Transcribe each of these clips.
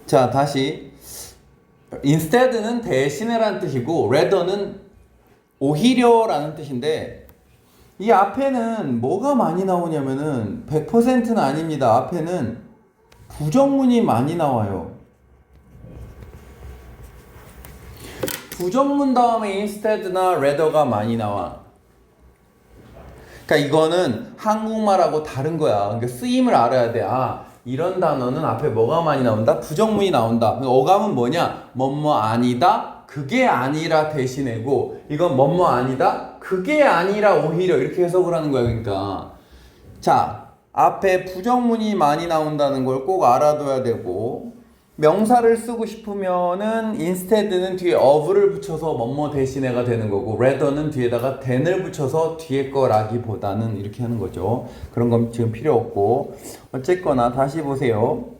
자, 다시 instead는 대신에라는 뜻이고 rather는 오히려라는 뜻인데 이 앞에는 뭐가 많이 나오냐면은 100%는 아닙니다. 앞에는 부정문이 많이 나와요. 부정문 다음에 instead나 rather가 많이 나와. 그러니까 이거는 한국말하고 다른 거야. 그러니까 쓰임을 알아야 돼. 아, 이런 단어는 앞에 뭐가 많이 나온다? 부정문이 나온다. 그러니까 어감은 뭐냐? 뭐뭐 아니다. 그게 아니라 대신이고 이건 뭐뭐 아니다. 그게 아니라 오히려 이렇게 해석을 하는 거야. 그러니까 자, 앞에 부정문이 많이 나온다는 걸 꼭 알아둬야 되고 명사를 쓰고 싶으면은 instead는 뒤에 of를 붙여서 뭐뭐 대신해가 되는 거고 rather는 뒤에다가 than을 붙여서 뒤에 거라기보다는 이렇게 하는 거죠. 그런 건 지금 필요 없고 어쨌거나 다시 보세요.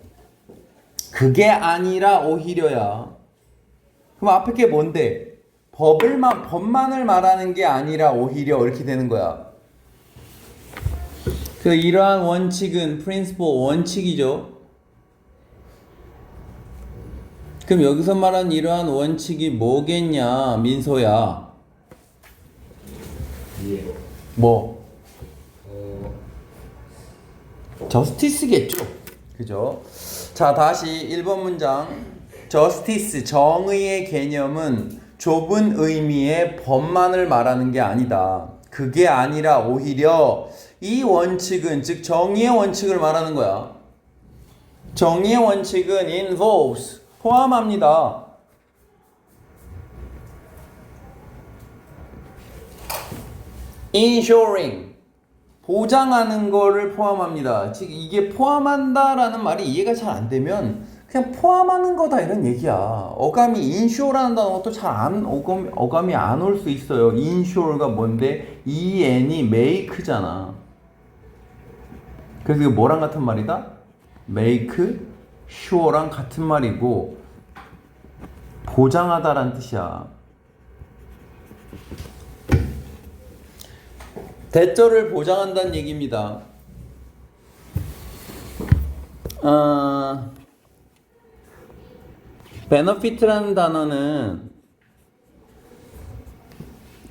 그게 아니라 오히려야. 그럼 앞에 게 뭔데? 법만을 말하는 게 아니라 오히려 이렇게 되는 거야. 그 이러한 원칙은 principle 원칙이죠. 그럼 여기서 말하는 이러한 원칙이 뭐겠냐, 민서야? 예. 뭐? justice겠죠. 그죠? 자, 다시 1번 문장. justice, 정의의 개념은 좁은 의미의 법만을 말하는 게 아니다. 그게 아니라 오히려 이 원칙은, 즉 정의의 원칙을 말하는 거야. 정의의 원칙은 involves, 포함합니다. ensuring, 보장하는 거를 포함합니다. 즉 이게 포함한다라는 말이 이해가 잘 안 되면 그냥 포함하는 거다 이런 얘기야. 어감이 insure라는 단어가 또 잘 어감이 안 올 수 있어요. insure가 뭔데? en이 make잖아. 그래서 이거 뭐랑 같은 말이다? make sure랑 같은 말이고 보장하다라는 뜻이야. 대절을 보장한다는 얘기입니다. benefit라는 단어는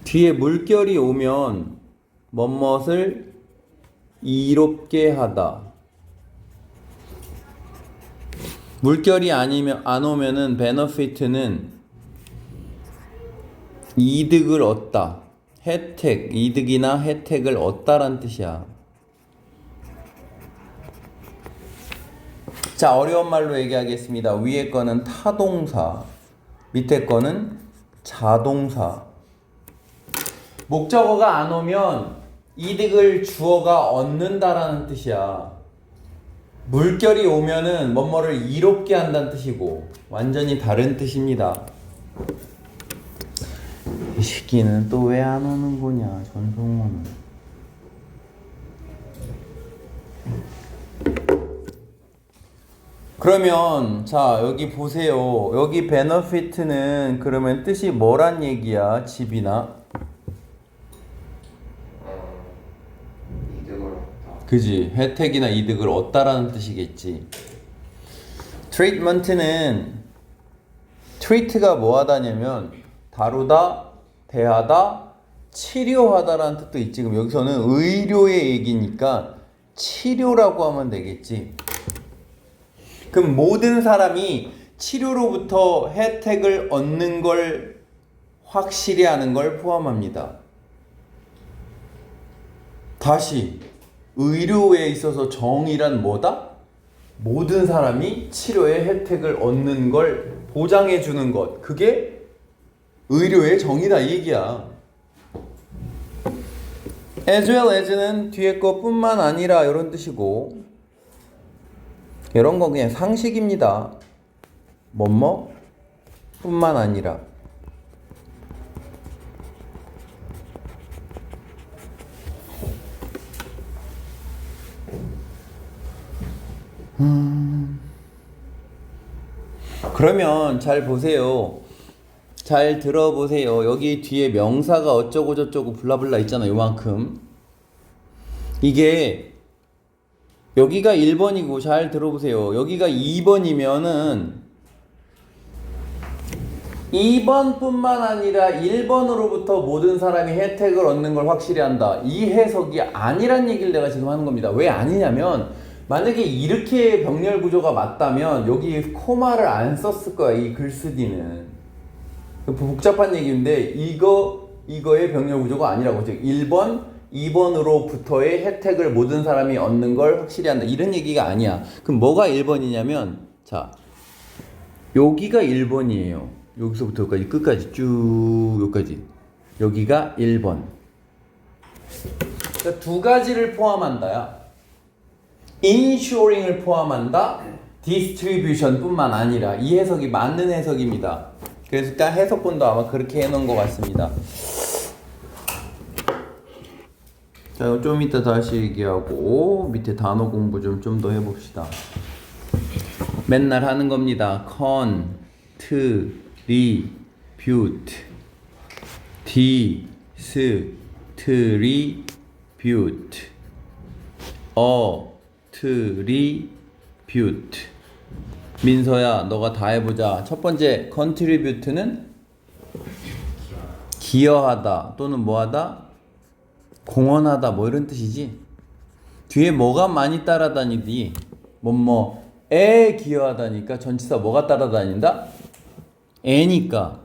뒤에 물결이 오면 뭐뭇을 이롭게 하다. 물결이 안 오면은 benefit는 이득을 얻다. 혜택, 이득이나 혜택을 얻다라는 뜻이야. 자, 어려운 말로 얘기하겠습니다. 위에 거는 타동사, 밑에 거는 자동사. 목적어가 안 오면 이득을 주어가 얻는다라는 뜻이야. 물결이 오면은 뭐뭐를 이롭게 한다는 뜻이고 완전히 다른 뜻입니다. 이 새끼는 또 왜 안 오는 거냐, 전성호는. 그러면 자, 여기 보세요. 여기 benefit는 그러면 뜻이 뭐란 얘기야? 집이나 이득을 얻다. 그지? 혜택이나 이득을 얻다라는 뜻이겠지. treatment는 treat가 뭐하다냐면 다루다, 대하다, 치료하다라는 뜻도 있지. 그럼 여기서는 의료의 얘기니까 치료라고 하면 되겠지. 그럼 모든 사람이 치료로부터 혜택을 얻는 걸 확실히 하는 걸 포함합니다. 다시 의료에 있어서 정의란 뭐다? 모든 사람이 치료의 혜택을 얻는 걸 보장해 주는 것. 그게 의료의 정의다 이 얘기야. as well as는 뒤에 거 뿐만 아니라 이런 뜻이고 이런 건 그냥 상식입니다. 뭐뭐 뿐만 아니라. 그러면 잘 보세요. 잘 들어보세요. 여기 뒤에 명사가 어쩌고 저쩌고 블라블라 있잖아. 요만큼. 이게 여기가 1번이고 잘 들어보세요. 여기가 2번이면은 2번뿐만 아니라 1번으로부터 모든 사람이 혜택을 얻는 걸 확실히 한다. 이 해석이 아니란 얘기를 내가 지금 하는 겁니다. 왜 아니냐면 만약에 이렇게 병렬 구조가 맞다면 여기 코마를 안 썼을 거야. 이 글쓰기는. 복잡한 얘기인데 이거의 병렬 구조가 아니라고. 즉 1번, 2번으로부터의 혜택을 모든 사람이 얻는 걸 확실히 한다. 이런 얘기가 아니야. 그럼 뭐가 1번이냐면 자, 여기가 1번이에요. 여기서부터 여기까지 끝까지 쭉 여기까지. 여기가 1번. 그러니까 두 가지를 포함한다야. 인슈어링을 포함한다. 디스트리뷰션 뿐만 아니라. 이 해석이 맞는 해석입니다. 그래서 일단 해석본도 아마 그렇게 해놓은 것 같습니다. 자, 좀 이따 다시 얘기하고 밑에 단어 공부 좀 더 해봅시다. 맨날 하는 겁니다. contribute, distribute, attribute. 민서야, 너가 다 해보자. 첫 번째, contribute는 기여하다 또는 뭐하다? 공헌하다 뭐 이런 뜻이지. 뒤에 뭐가 많이 따라다니디? 뭐뭐에 기여하다니까 전치사 뭐가 따라다닌다? 애니까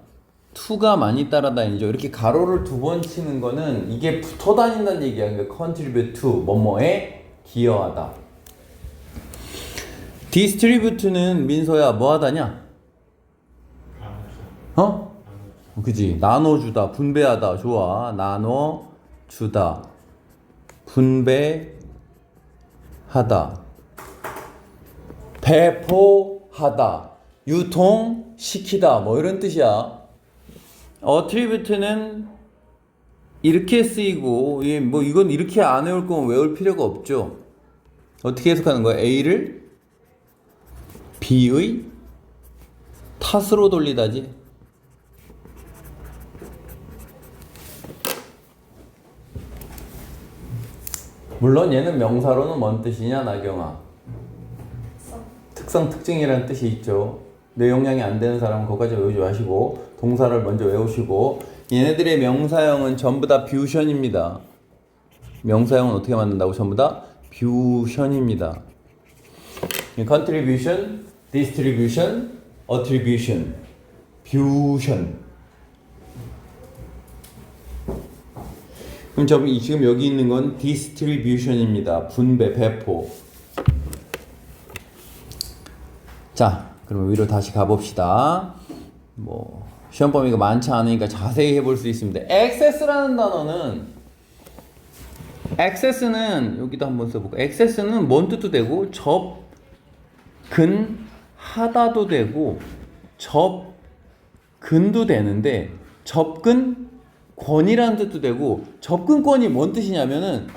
to가 많이 따라다니죠. 이렇게 가로를 두 번 치는 거는 이게 붙어 다닌다는 얘기야. 그러니까 contribute to 뭐뭐에 기여하다. distribute는 민서야 뭐 하다냐? 어? 그지? 나눠주다, 분배하다. 좋아. 나눠주다, 분배하다, 배포하다, 유통시키다 뭐 이런 뜻이야. attribute는 이렇게 쓰이고 뭐 이건 이렇게 안 외울 거면 외울 필요가 없죠. 어떻게 해석하는 거야? A를 B의 탓으로 돌리다지. 물론 얘는 명사로는 뭔 뜻이냐 나경아? 특성, 특징이라는 뜻이 있죠. 뇌 용량이 안 되는 사람은 거기까지 외우지 마시고 동사를 먼저 외우시고 얘네들의 명사형은 전부 다 뷰션입니다. 명사형은 어떻게 만든다고? 전부 다 뷰션입니다. contribution, distribution, attribution, 뷰션. 그럼 지금 여기 있는 건 distribution입니다. 분배, 배포. 자, 그럼 위로 다시 가봅시다. 뭐 시험 범위가 많지 않으니까 자세히 해볼 수 있습니다. access라는 단어는 access는 여기도 한번 써볼까? access는 뭔 뜻도 되고 접근하다도 되고 접근도 되는데 접근권이라는 뜻도 되고 접근권이 뭔 뜻이냐면은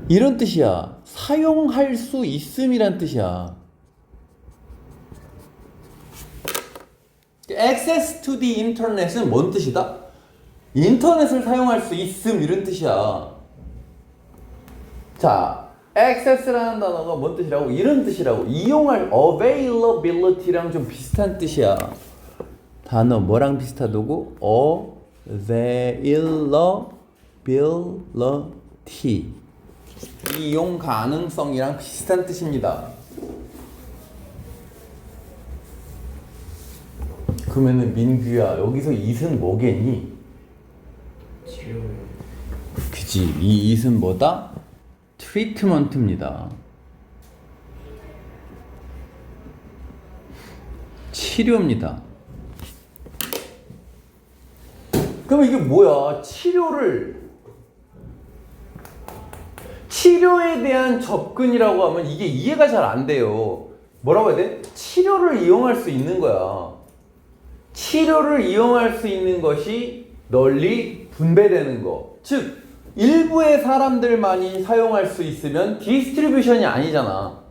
이런 뜻이야. 사용할 수 있음이란 뜻이야. access to the internet은 뭔 뜻이다? 인터넷을 사용할 수 있음 이런 뜻이야. 자, access라는 단어가 뭔 뜻이라고? 이런 뜻이라고. 이용할 availability랑 좀 비슷한 뜻이야. 단어 뭐랑 비슷하다고? availability. 이용 가능성이랑 비슷한 뜻입니다. 그러면은 민규야 여기서 it은 뭐겠니? 치료요. 그지. 이 it은 뭐다? 트리트먼트입니다. 치료입니다. 그럼 이게 뭐야? 치료에 대한 접근이라고 하면 이게 이해가 잘 안 돼요. 뭐라고 해야 돼? 치료를 이용할 수 있는 거야. 치료를 이용할 수 있는 것이 널리 분배되는 거. 즉 일부의 사람들만이 사용할 수 있으면 디스트리뷰션이 아니잖아.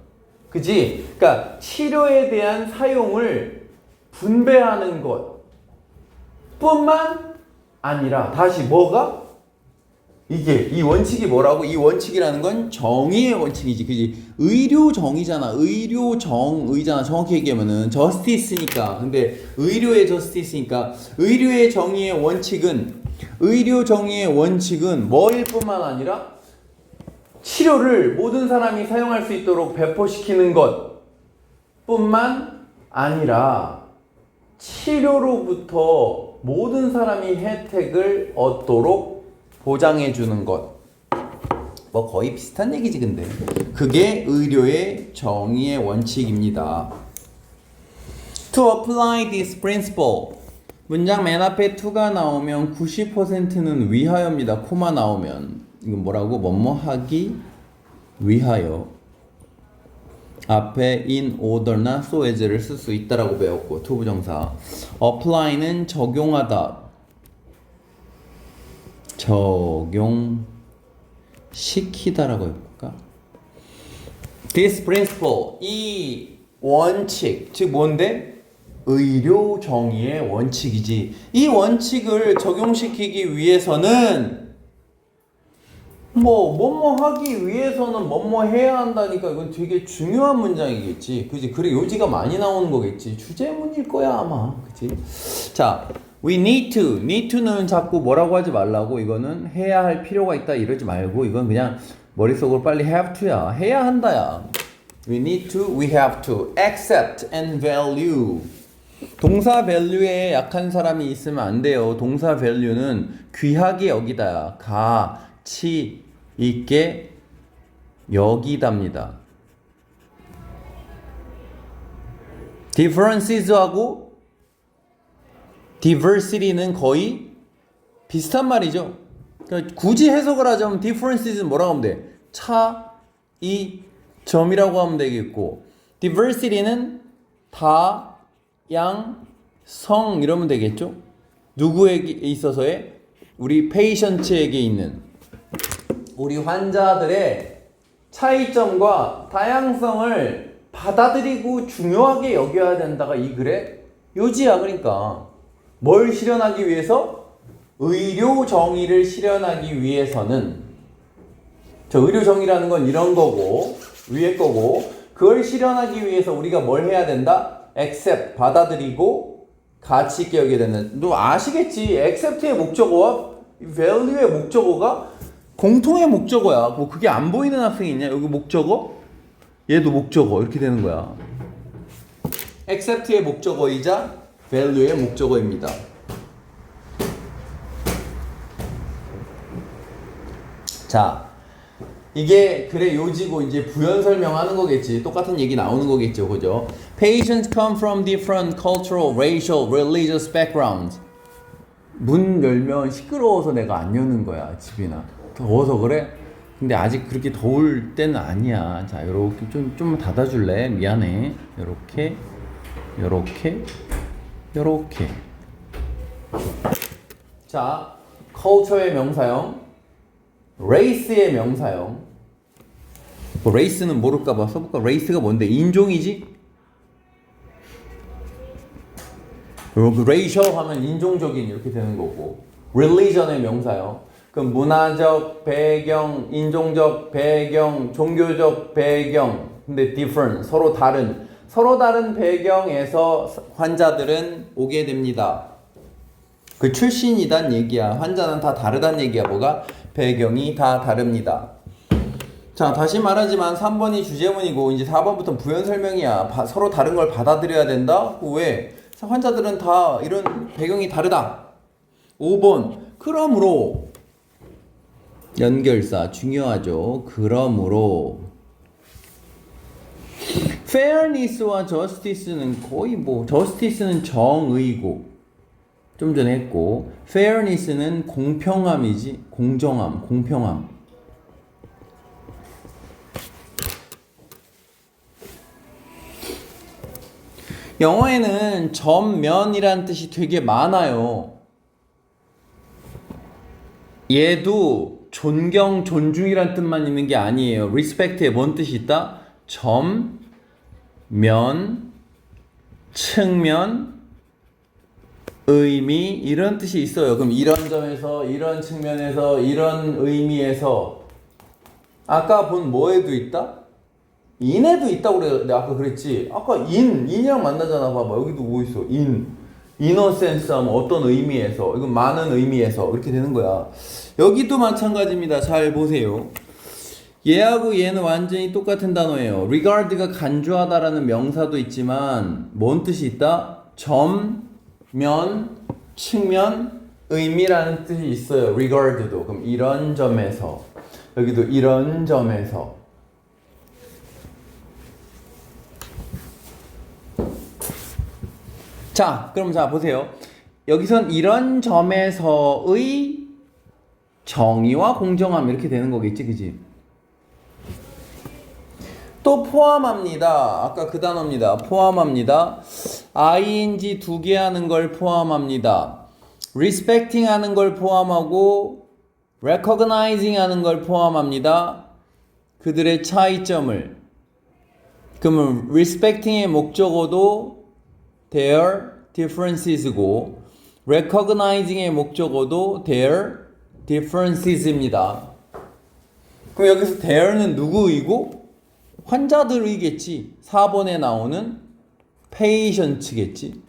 그치? 그러니까 치료에 대한 사용을 분배하는 것 뿐만 아니라 다시 뭐가? 이게 이 원칙이 뭐라고? 이 원칙이라는 건 정의의 원칙이지, 그지? 의료 정의잖아. 의료 정의잖아. 정확히 얘기하면은 justice니까. 근데 의료의 justice니까 의료의 정의의 원칙은 뭐일 뿐만 아니라 치료를 모든 사람이 사용할 수 있도록 배포시키는 것 뿐만 아니라 치료로부터 모든 사람이 혜택을 얻도록 보장해 주는 것. 뭐 거의 비슷한 얘기지 근데. 그게 의료의 정의의 원칙입니다. To apply this principle. 문장 맨 앞에 to가 나오면 90%는 위하여입니다. 코마 나오면. 이건 뭐라고? 뭐뭐 하기 위하여. 앞에 in order나 so as를 쓸 수 있다라고 배웠고, to 부정사. apply는 적용하다. 적용시키다라고 해볼까? This principle, 이 원칙, 즉 뭔데? 의료 정의의 원칙이지. 이 원칙을 적용시키기 위해서는 뭐뭐 하기 위해서는 뭐뭐 해야 한다니까. 이건 되게 중요한 문장이겠지, 그지? 그래 요지가 많이 나오는 거겠지. 주제문일 거야 아마, 그지? 자, we need to는 자꾸 뭐라고 하지 말라고. 이거는 해야 할 필요가 있다 이러지 말고, 이건 그냥 머릿속으로 빨리 have to야. 해야 한다야. we need to, we have to, accept and value. 동사 value에 약한 사람이 있으면 안 돼요. 동사 value는 귀하게 여기다야. 가치 있게 여기답니다. differences하고 diversity는 거의 비슷한 말이죠. 그러니까 굳이 해석을 하자면 differences는 뭐라고 하면 돼? 차이, 점이라고 하면 되겠고, diversity는 다양성 이러면 되겠죠. 누구에게 있어서의? 우리 페이션트에게 있는, 우리 환자들의 차이점과 다양성을 받아들이고 중요하게 여겨야 된다가 이 글의 요지야. 그러니까 뭘 실현하기 위해서? 의료 정의를 실현하기 위해서는, 저 의료 정의라는 건 이런 거고 위에 거고, 그걸 실현하기 위해서 우리가 뭘 해야 된다? accept, 받아들이고 가치 있게 여겨야 된다. 너 아시겠지? accept의 목적어와 value의 목적어가 공통의 목적어야. 뭐 그게 안 보이는 학생이 있냐? 여기 목적어, 얘도 목적어, 이렇게 되는 거야. accept의 목적어이자 value의 목적어입니다. 자, 이게 글의 요지고 이제 부연 설명하는 거겠지. 똑같은 얘기 나오는 거겠죠, 그죠? Patients come from different cultural, racial, religious backgrounds. 문 열면 시끄러워서 내가 안 여는 거야, 집이나. 더워서 그래? 근데 아직 그렇게 더울 때는 아니야. 자, 요렇게 좀 닫아줄래? 미안해. 요렇게, 요렇게, 요렇게. 자, culture의 명사형, race의 명사형. 뭐 race는 모를까봐 써볼까? race가 뭔데? 인종이지? 그리고 racial 하면 인종적인 이렇게 되는 거고, religion의 명사형. 그럼 문화적 배경, 인종적 배경, 종교적 배경. 근데 different, 서로 다른 배경에서 환자들은 오게 됩니다. 그 출신이란 얘기야. 환자는 다 다르단 얘기야. 뭐가? 배경이 다 다릅니다. 자, 다시 말하지만 3번이 주제문이고 이제 4번부터 부연 설명이야. 서로 다른 걸 받아들여야 된다. 왜? 환자들은 다 이런 배경이 다르다. 5번, 그러므로 연결사 중요하죠. 그러므로 fairness와 justice는 거의 뭐, justice는 정의고 좀 전에 했고, fairness는 공평함이지. 공정함, 공평함. 영어에는 전면이란 뜻이 되게 많아요. 얘도 존경, 존중이란 뜻만 있는 게 아니에요. respect에 뭔 뜻이 있다? 점, 면, 측면, 의미 이런 뜻이 있어요. 그럼 이런 점에서 이런 측면에서 이런 의미에서 아까 본 뭐에도 있다? 인에도 있다고 내가 아까 그랬지. 아까 인이랑 만나잖아. 봐봐. 여기도 뭐 있어? 이너센스 하면 어떤 의미에서, 이건 많은 의미에서 이렇게 되는 거야. 여기도 마찬가지입니다. 잘 보세요. 얘하고 얘는 완전히 똑같은 단어예요. regard가 간주하다라는 명사도 있지만 뭔 뜻이 있다? 점, 면, 측면, 의미라는 뜻이 있어요. regard도. 그럼 이런 점에서, 여기도 이런 점에서. 자, 그럼 자 보세요. 여기선 이런 점에서의 정의와 공정함 이렇게 되는 거겠지, 그지? 또 포함합니다. 아까 그 단어입니다. 포함합니다. ing 두 개 하는 걸 포함합니다. respecting 하는 걸 포함하고 recognizing 하는 걸 포함합니다. 그들의 차이점을. 그러면 respecting의 목적어도 their differences고 recognizing의 목적어도 their differences입니다. 그럼 여기서 their는 누구이고? 환자들이겠지. 4번에 나오는 patient겠지.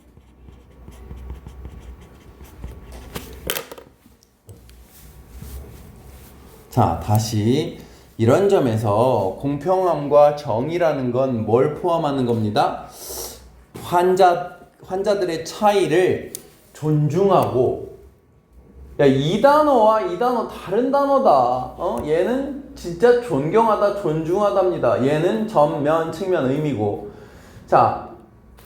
자, 다시 이런 점에서 공평함과 정의라는 건 뭘 포함하는 겁니다? 환자들의 차이를 존중하고, 야, 이 단어와 이 단어 다른 단어다. 얘는 진짜 존경하다, 존중하답니다. 얘는 점, 면, 측면, 의미고. 자,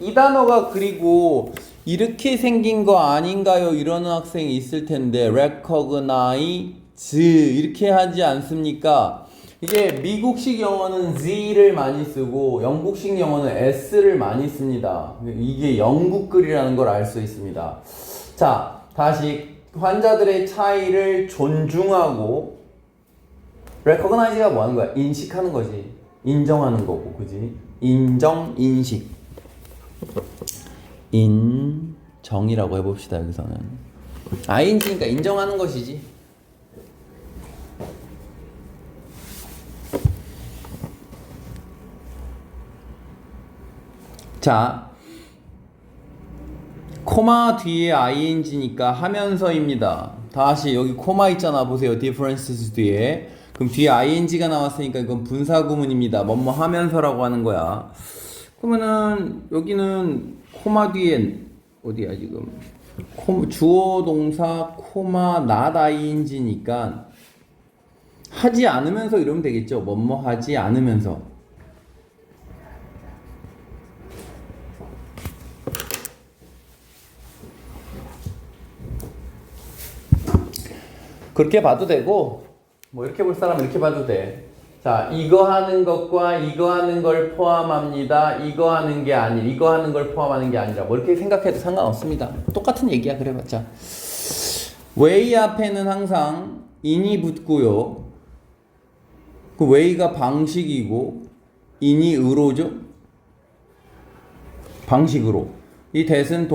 이 단어가 그리고 이렇게 생긴 거 아닌가요? 이러는 학생이 있을 텐데, recognize 이렇게 하지 않습니까? 이게 미국식 영어는 Z를 많이 쓰고 영국식 영어는 S를 많이 씁니다. 이게 영국글이라는 걸 알 수 있습니다. 자, 다시 환자들의 차이를 존중하고 recognize가 뭐 하는 거야? 인식하는 거지. 인정하는 거고, 그지? 인정, 인식. 인정이라고 해봅시다, 여기서는. ing니까 인정하는 것이지. 자, 코마 뒤에 ing니까 하면서입니다. 다시 여기 코마 있잖아. 보세요. differences 뒤에. 그럼 뒤에 ing가 나왔으니까 이건 분사구문입니다. 뭐뭐 하면서라고 하는 거야. 그러면은 여기는 코마 뒤에 어디야 지금? 주어 동사 코마 not ing니까 하지 않으면서 이러면 되겠죠. 뭐뭐 하지 않으면서. 그렇게 봐도 되고, 뭐 이렇게 볼 사람은 이렇게 봐도 돼. 자, 이거 하는 것과 이거 하는 걸 포함합니다. 이거 하는 게 아니, 이거 하는 걸 포함하는 게 아니라 뭐 이렇게 생각해도 상관없습니다. 똑같은 얘기야. 그래봤자. way 앞에는 항상 in이 붙고요. 그 way가 방식이고 in이 의로죠. 방식으로. 이 that은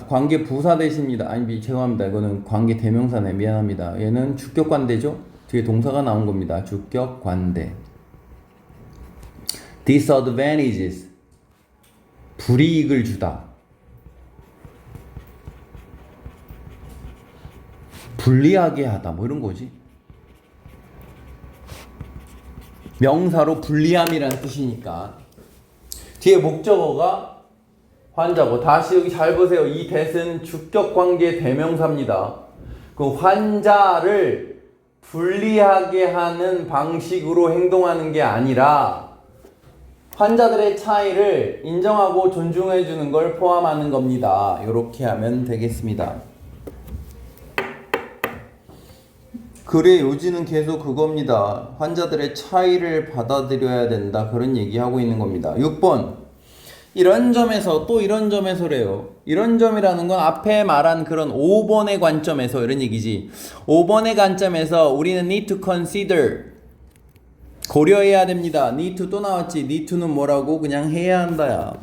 관계 부사 대시입니다. 아니, 죄송합니다. 이거는 관계 대명사네. 미안합니다. 얘는 주격 관대죠. 뒤에 동사가 나온 겁니다. 주격 관대. disadvantages. 불이익을 주다. 불리하게 하다. 뭐 이런 거지. 명사로 불리함이라는 뜻이니까. 뒤에 목적어가 환자고. 다시 여기 잘 보세요. 이 that은 주격관계 대명사입니다. 그 환자를 불리하게 하는 방식으로 행동하는 게 아니라 환자들의 차이를 인정하고 존중해 주는 걸 포함하는 겁니다. 이렇게 하면 되겠습니다. 글의 요지는 계속 그겁니다. 환자들의 차이를 받아들여야 된다. 그런 얘기하고 있는 겁니다. 6번. 이런 점에서 또 이런 점에서래요. 이런 점이라는 건 앞에 말한 그런 5번의 관점에서 이런 얘기지. 5번의 관점에서 우리는 need to consider. 고려해야 됩니다. need to 또 나왔지. need to는 뭐라고? 그냥 해야 한다야.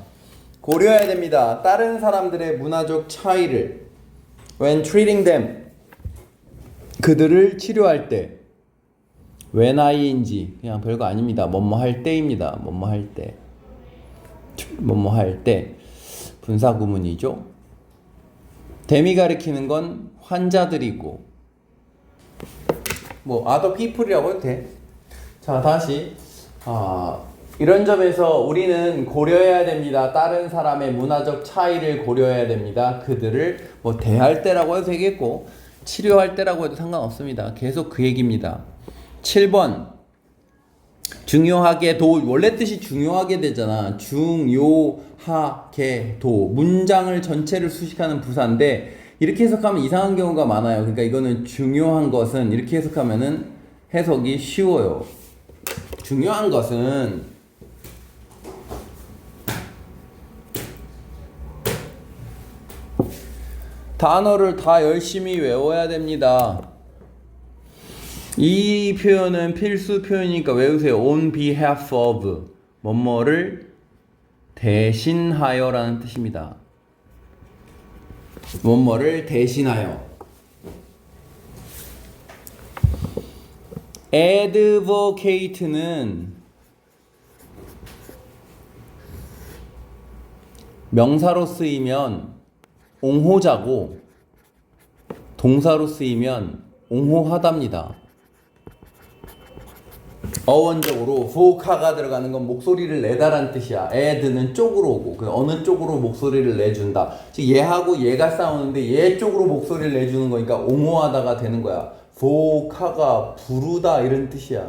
고려해야 됩니다. 다른 사람들의 문화적 차이를. When treating them. 그들을 치료할 때. When ing. 그냥 별거 아닙니다. 뭐뭐 할 때입니다. 뭐뭐 할 때. 뭐뭐 할 때. 분사 구문이죠. them이 가리키는 건 환자들이고 뭐 other people이라고 해도 돼. 자, 다시 이런 점에서 우리는 고려해야 됩니다. 다른 사람의 문화적 차이를 고려해야 됩니다. 그들을 뭐 대할 때라고 해도 되겠고 치료할 때라고 해도 상관없습니다. 계속 그 얘기입니다. 7번 중요하게 도. 원래 뜻이 중요하게 되잖아. 중요하게 도. 문장을 전체를 수식하는 부사인데 이렇게 해석하면 이상한 경우가 많아요. 그러니까 이거는 중요한 것은 이렇게 해석하면은 해석이 쉬워요. 중요한 것은 단어를 다 열심히 외워야 됩니다. 이 표현은 필수 표현이니까 외우세요. On behalf of 뭐뭐를 대신하여 라는 뜻입니다. 뭐뭐를 대신하여. advocate는 명사로 쓰이면 옹호자고 동사로 쓰이면 옹호하답니다. 어원적으로 voca가 들어가는 건 목소리를 내다란 뜻이야. ad는 쪽으로 오고 그 어느 쪽으로 목소리를 내준다. 즉 얘하고 얘가 싸우는데 얘 쪽으로 목소리를 내주는 거니까 옹호하다가 되는 거야. voca가 부르다 이런 뜻이야.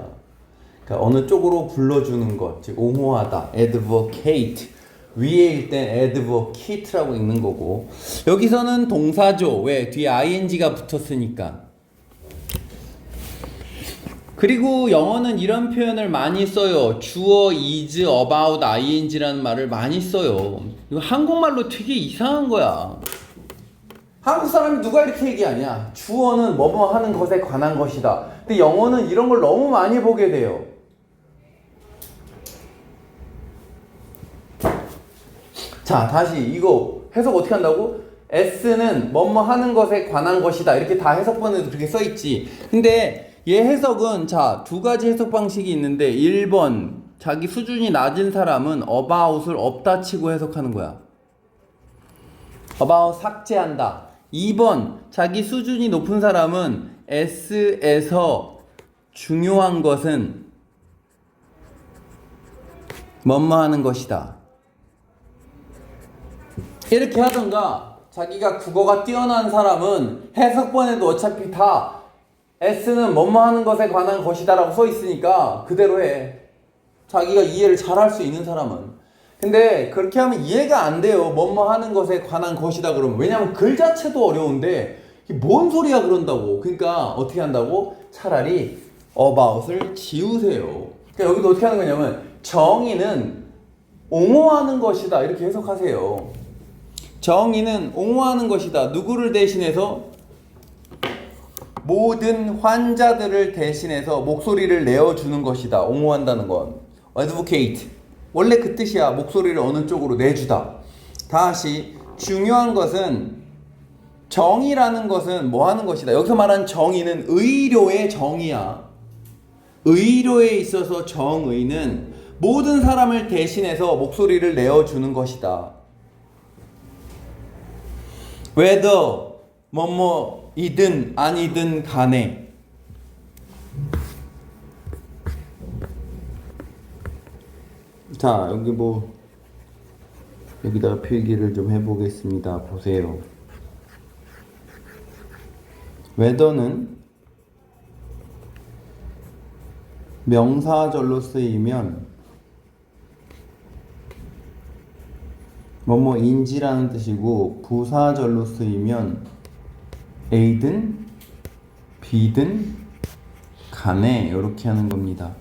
그러니까 어느 쪽으로 불러주는 것, 즉 옹호하다. advocate. 위에일 땐 advocate라고 읽는 거고 여기서는 동사죠. 왜? 뒤에 ing가 붙었으니까. 그리고 영어는 이런 표현을 많이 써요. 주어, is, about, ing라는 말을 많이 써요. 이거 한국말로 되게 이상한 거야. 한국 사람이 누가 이렇게 얘기하냐? 주어는 뭐뭐 하는 것에 관한 것이다. 근데 영어는 이런 걸 너무 많이 보게 돼요. 자, 다시 이거 해석 어떻게 한다고? S는 뭐뭐 하는 것에 관한 것이다. 이렇게 다 해석본에도 그렇게 써있지. 근데 얘 해석은 자, 두 가지 해석 방식이 있는데 1번 자기 수준이 낮은 사람은 about을 없다 치고 해석하는 거야. about 삭제한다. 2번 자기 수준이 높은 사람은 S에서 중요한 것은 뭐뭐 하는 것이다. 이렇게 하던가 자기가 국어가 뛰어난 사람은 해석본에도 어차피 다 S는 뭐뭐 하는 것에 관한 것이다 라고 써 있으니까 그대로 해. 자기가 이해를 잘할 수 있는 사람은. 근데 그렇게 하면 이해가 안 돼요. 뭐뭐 하는 것에 관한 것이다 그러면. 왜냐면 글 자체도 어려운데 이게 뭔 소리야 그런다고. 그러니까 어떻게 한다고? 차라리 about을 지우세요. 그러니까 여기도 어떻게 하는 거냐면 정의는 옹호하는 것이다 이렇게 해석하세요. 정의는 옹호하는 것이다. 누구를 대신해서? 모든 환자들을 대신해서 목소리를 내어주는 것이다. 옹호한다는 건 advocate. 원래 그 뜻이야. 목소리를 어느 쪽으로 내주다. 다시 중요한 것은 정의라는 것은 뭐 하는 것이다. 여기서 말하는 정의는 의료의 정의야. 의료에 있어서 정의는 모든 사람을 대신해서 목소리를 내어주는 것이다. whether 뭐뭐이든 아니든 간에. 자, 여기 뭐 여기다가 필기를 좀 해보겠습니다. 보세요. whether는 명사절로 쓰이면 뭐뭐인지라는 뜻이고 부사절로 쓰이면 A든 B든 간에 이렇게 하는 겁니다.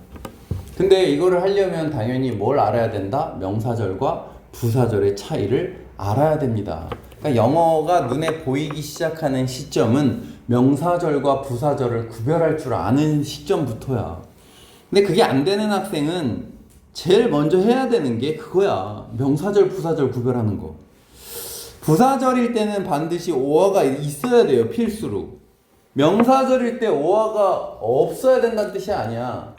근데 이거를 하려면 당연히 뭘 알아야 된다? 명사절과 부사절의 차이를 알아야 됩니다. 그러니까 영어가 눈에 보이기 시작하는 시점은 명사절과 부사절을 구별할 줄 아는 시점부터야. 근데 그게 안 되는 학생은 제일 먼저 해야 되는 게 그거야. 명사절, 부사절 구별하는 거. 부사절일 때는 반드시 오어가 있어야 돼요. 필수로. 명사절일 때 오어가 없어야 된다는 뜻이 아니야.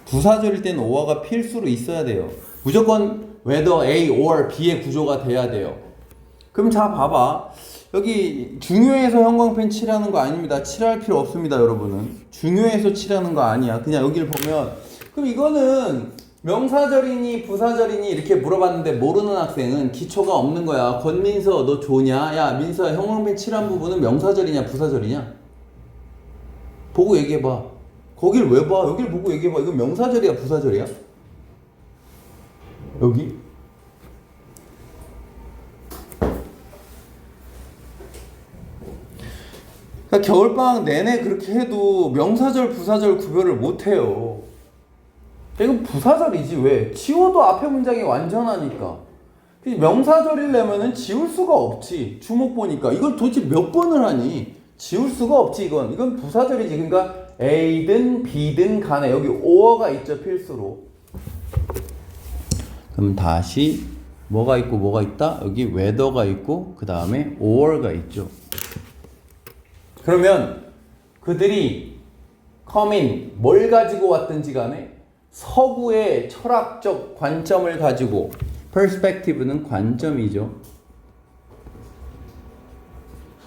부사절일 때는 오어가 필수로 있어야 돼요. 무조건 whether A or B의 구조가 돼야 돼요. 그럼 자 봐봐. 여기 중요해서 형광펜 칠하는 거 아닙니다. 칠할 필요 없습니다, 여러분은. 중요해서 칠하는 거 아니야. 그냥 여기를 보면 그럼 이거는 명사절이니 부사절이니 이렇게 물어봤는데 모르는 학생은 기초가 없는 거야. 권민서 너 좋냐? 야 민서야 형광펜 칠한 부분은 명사절이냐 부사절이냐? 보고 얘기해봐. 거길 왜 봐? 여길 보고 얘기해봐. 이건 명사절이야 부사절이야? 여기? 그러니까 겨울방학 내내 그렇게 해도 명사절 부사절 구별을 못해요. 이건 부사절이지 왜? 지워도 앞에 문장이 완전하니까. 명사절이려면은 지울 수가 없지. 주목 보니까 이걸 도대체 몇 번을 하니? 지울 수가 없지 이건. 이건 부사절이지. 그러니까 A든 B든 간에 여기 or가 있죠 필수로. 그럼 다시 뭐가 있고 뭐가 있다? 여기 whether가 있고 그 다음에 or가 있죠. 그러면 그들이 come in 뭘 가지고 왔든지 간에 서구의 철학적 관점을 가지고 perspective는 관점이죠.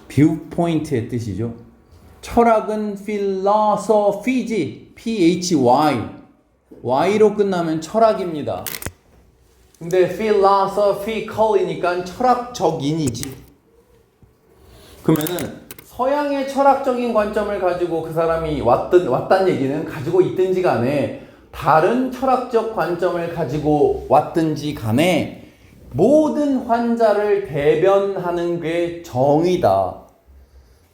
viewpoint의 뜻이죠. 철학은 philosophy지. P-H-Y Y로 끝나면 철학입니다. 근데 philosophical이니까 철학적인이지. 그러면은 서양의 철학적인 관점을 가지고 그 사람이 왔단 얘기는 가지고 있든지 간에 다른 철학적 관점을 가지고 왔든지 간에 모든 환자를 대변하는 게 정의다.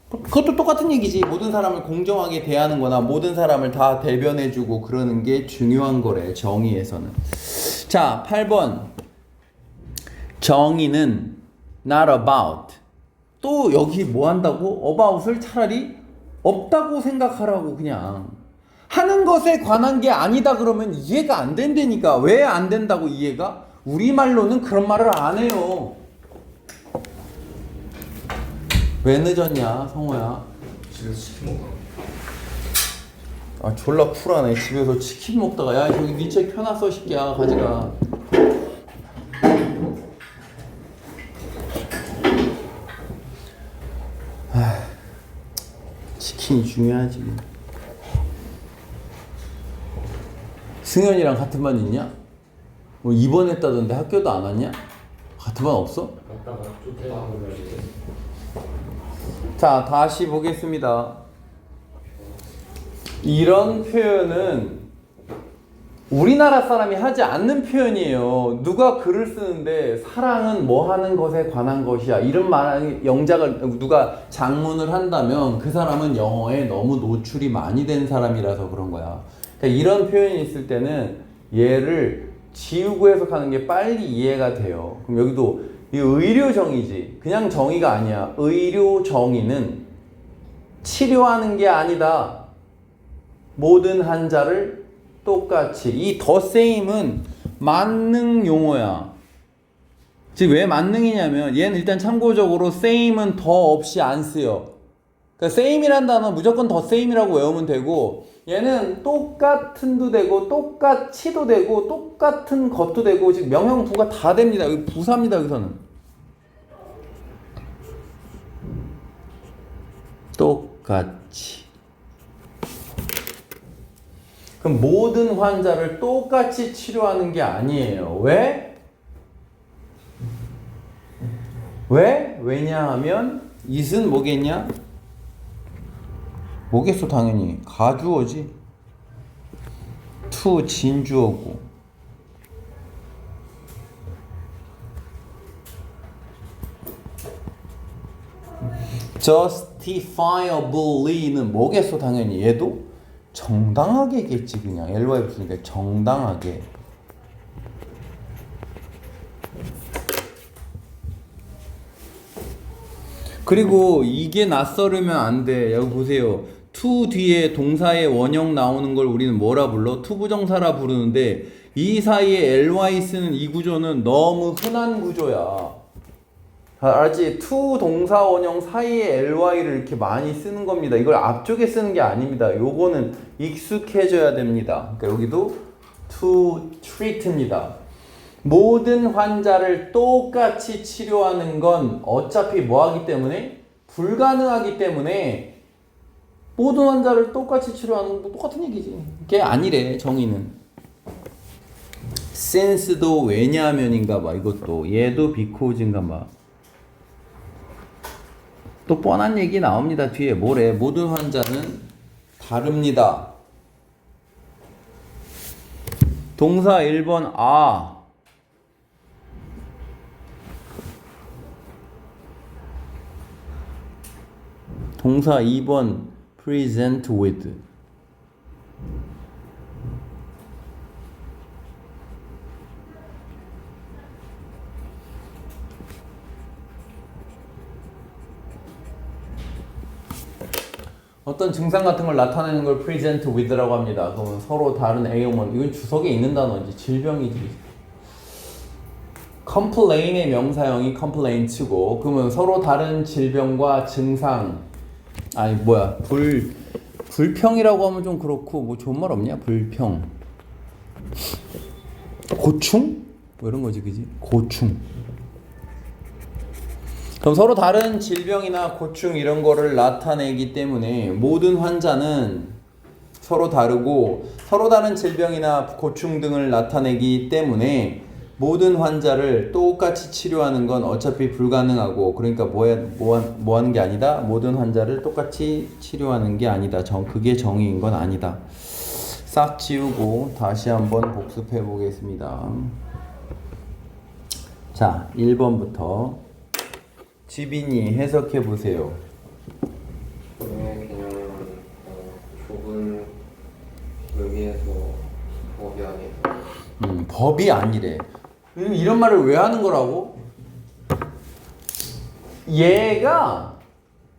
그것도 똑같은 얘기지. 모든 사람을 공정하게 대하는 거나 모든 사람을 다 대변해주고 그러는 게 중요한 거래. 정의에서는. 자, 8번. 정의는 not about. 또 여기 뭐 한다고? about을 차라리 없다고 생각하라고 그냥. 하는 것에 관한 게 아니다 그러면 이해가 안 된다니까. 왜 안 된다고 이해가? 우리말로는 그런 말을 안 해요. 왜 늦었냐 성호야? 집에서 치킨 먹어. 아 졸라 쿨하네. 집에서 치킨 먹다가 야 저기 네 책 펴놨어 새끼야 가져가. 치킨이 중요하지. 승현이랑 같은 반 있냐? 뭐 입원했다던데 학교도 안 왔냐? 같은 반 없어? 갔다가 쫓겨나고 가지고. 자, 다시 보겠습니다. 이런 표현은 우리나라 사람이 하지 않는 표현이에요. 누가 글을 쓰는데 사랑은 뭐 하는 것에 관한 것이야. 이런 말, 영작을, 누가 장문을 한다면 그 사람은 영어에 너무 노출이 많이 된 사람이라서 그런 거야. 그러니까 이런 표현이 있을 때는 얘를 지우고 해석하는 게 빨리 이해가 돼요. 그럼 여기도 이 의료 정의지. 그냥 정의가 아니야. 의료 정의는 치료하는 게 아니다. 모든 환자를 똑같이. 이 the same은 만능 용어야. 즉 왜 만능이냐면 얘는 일단 참고적으로 same은 더 없이 안 쓰여. 그러니까 same이란 단어 무조건 the same이라고 외우면 되고 얘는 똑같은도 되고 똑같이도 되고 똑같은 것도 되고 즉 명형부가 다 됩니다. 여기 부사입니다. 여기서는 똑같이. 그럼 모든 환자를 똑같이 치료하는 게 아니에요. 왜? 왜? 왜냐하면 it은 뭐겠냐? 뭐겠어 당연히 가주어지. to 진주어고. justifiably는 뭐겠어 당연히 얘도 정당하게겠지. 그냥 ly 붙으니까 정당하게. 그리고 이게 낯설으면 안 돼. 여기 보세요. to 뒤에 동사의 원형 나오는 걸 우리는 뭐라 불러? to 부정사라 부르는데 이 사이에 ly 쓰는 이 구조는 너무 흔한 구조야. 알았지? to 동사 원형 사이에 ly를 이렇게 많이 쓰는 겁니다. 이걸 앞쪽에 쓰는 게 아닙니다. 요거는 익숙해져야 됩니다. 그러니까 여기도 to treat입니다. 모든 환자를 똑같이 치료하는 건 어차피 뭐 하기 때문에? 불가능하기 때문에 모든 환자를 똑같이 치료하는 건 똑같은 얘기지. 그게 아니래, 정의는. since도 왜냐하면인가 봐. 이것도 얘도 because인가 봐. 또 뻔한 얘기 나옵니다. 뒤에 뭐래? 모든 환자는 다릅니다. 동사 1번 동사 2번 present with. 어떤 증상 같은 걸 나타내는 걸 present with라고 합니다. 그러면 서로 다른 a음은, 이건 주석에 있는 단어인지 질병이지. complain의 명사형이 complaints고, 그러면 서로 다른 질병과 증상, 불평이라고 하면 좀 그렇고, 뭐 좋은 말 없냐? 불평, 고충? 뭐 이런 거지, 그지? 고충. 그럼 서로 다른 질병이나 고충 이런 거를 나타내기 때문에 모든 환자는 서로 다르고, 서로 다른 질병이나 고충 등을 나타내기 때문에 모든 환자를 똑같이 치료하는 건 어차피 불가능하고, 그러니까 뭐 하는 게 아니다? 모든 환자를 똑같이 치료하는 게 아니다. 그게 정의인 건 아니다. 싹 지우고 다시 한번 복습해 보겠습니다. 자, 1번부터 지빈이 해석해 보세요. 병의 개념은 좁은 의미에서 법이 아니라 법이 아니래. 이런 말을 왜 하는 거라고? 얘가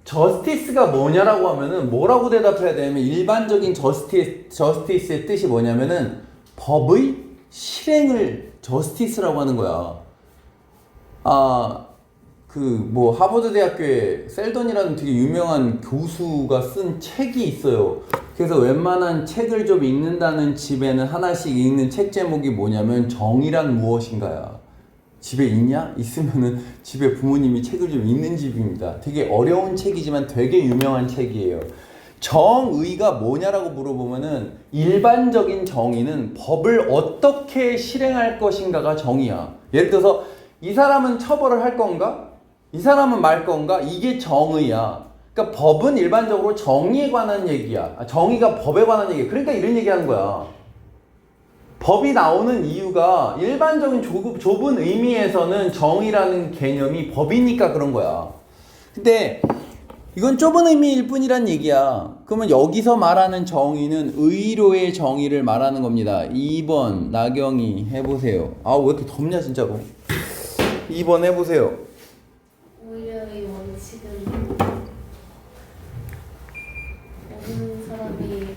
저스티스가 뭐냐라고 하면은 뭐라고 대답해야 되냐면, 일반적인 저스티스의 뜻이 뭐냐면은 법의 실행을 저스티스라고 하는 거야. 하버드 대학교에 셀던이라는 되게 유명한 교수가 쓴 책이 있어요. 그래서 웬만한 책을 좀 읽는다는 집에는 하나씩 읽는 책 제목이 뭐냐면 정의란 무엇인가야. 집에 있냐? 있으면은 집에 부모님이 책을 좀 읽는 집입니다. 되게 어려운 책이지만 되게 유명한 책이에요. 정의가 뭐냐라고 물어보면은 일반적인 정의는 법을 어떻게 실행할 것인가가 정의야. 예를 들어서 이 사람은 처벌을 할 건가? 이 사람은 말 건가? 이게 정의야. 그러니까 법은 일반적으로 정의에 관한 얘기야. 정의가 법에 관한 얘기야. 그러니까 이런 얘기 하는 거야. 법이 나오는 이유가 일반적인 좁은 의미에서는 정의라는 개념이 법이니까 그런 거야. 근데 이건 좁은 의미일 뿐이란 얘기야. 그러면 여기서 말하는 정의는 의료의 정의를 말하는 겁니다. 2번 나경이 해보세요. 왜 이렇게 덥냐 진짜로. 2번 해보세요. 의료의 원칙은 모든 사람이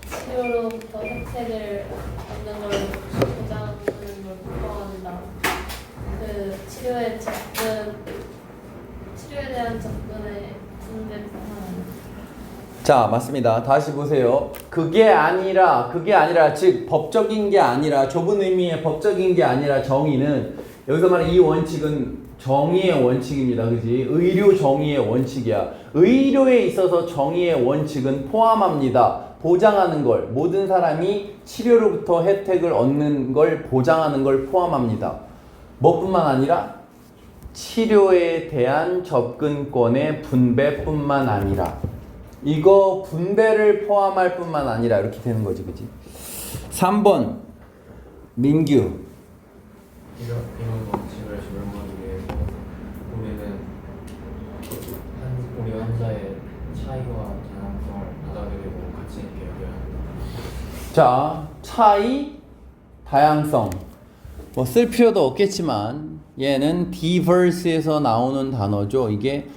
치료로부터 혜택을 얻는 걸 보장하는 걸 포함한다. 그 치료에 대한 접근에 분배하는. 자, 맞습니다. 다시 보세요. 그게 아니라, 즉 법적인 게 아니라, 좁은 의미의 법적인 게 아니라 정의는, 여기서 말하는 이 원칙은 정의의 원칙입니다. 그지? 의료 정의의 원칙이야. 의료에 있어서 정의의 원칙은 포함합니다. 보장하는 걸, 모든 사람이 치료로부터 혜택을 얻는 걸 보장하는 걸 포함합니다. 뭐뿐만 아니라 치료에 대한 접근권의 분배뿐만 아니라, 이거 분배를 포함할 뿐만 아니라 이렇게 되는 거지, 그지? 3번 민규. 이런 원칙을 적용하기 위해서 우리 환자의 차이와 다양성을 받아들이고 가치 있게 여겨야 한다. 자, 차이, 다양성. 뭐 쓸 필요도 없겠지만 얘는 diverse에서 나오는 단어죠. 이게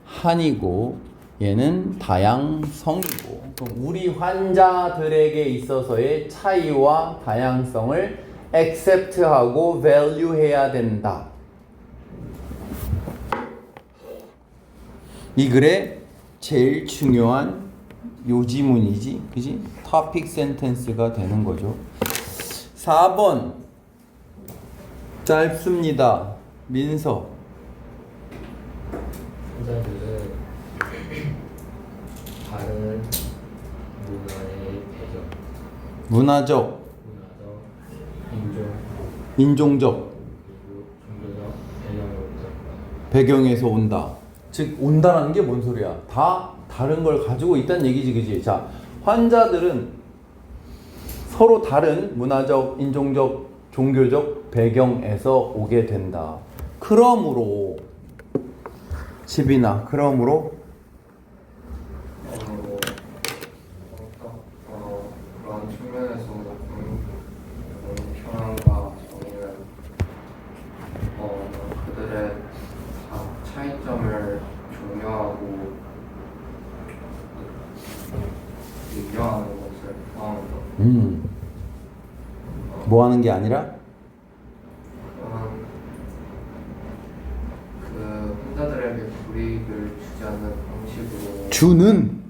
다양한이고 얘는 다양성이고, 그럼 우리 환자들에게 있어서의 차이와 다양성을 accept하고 value 해야 된다. 이 글의 제일 중요한 요지문이지, 그지? topic sentence가 되는 거죠. 4번 짧습니다. 민서. 환자들은 다른 문화의 배경, 문화적, 인종, 인종적 그리고 종교적 배경으로부터 배경에서 온다. 즉 온다라는 게 뭔 소리야? 다 다른 걸 가지고 있다는 얘기지, 그지? 자, 환자들은 서로 다른 문화적, 인종적, 종교적 배경에서 오게 된다. 그러므로 집이나 그러므로 그런 측면에서 평안과 정의는 그들의 차이점을 존경하고 인정하는 것을 포함합니다. 뭐 하는 게 아니라 그 환자들에게 불이익을 주지 않는 방식으로 주는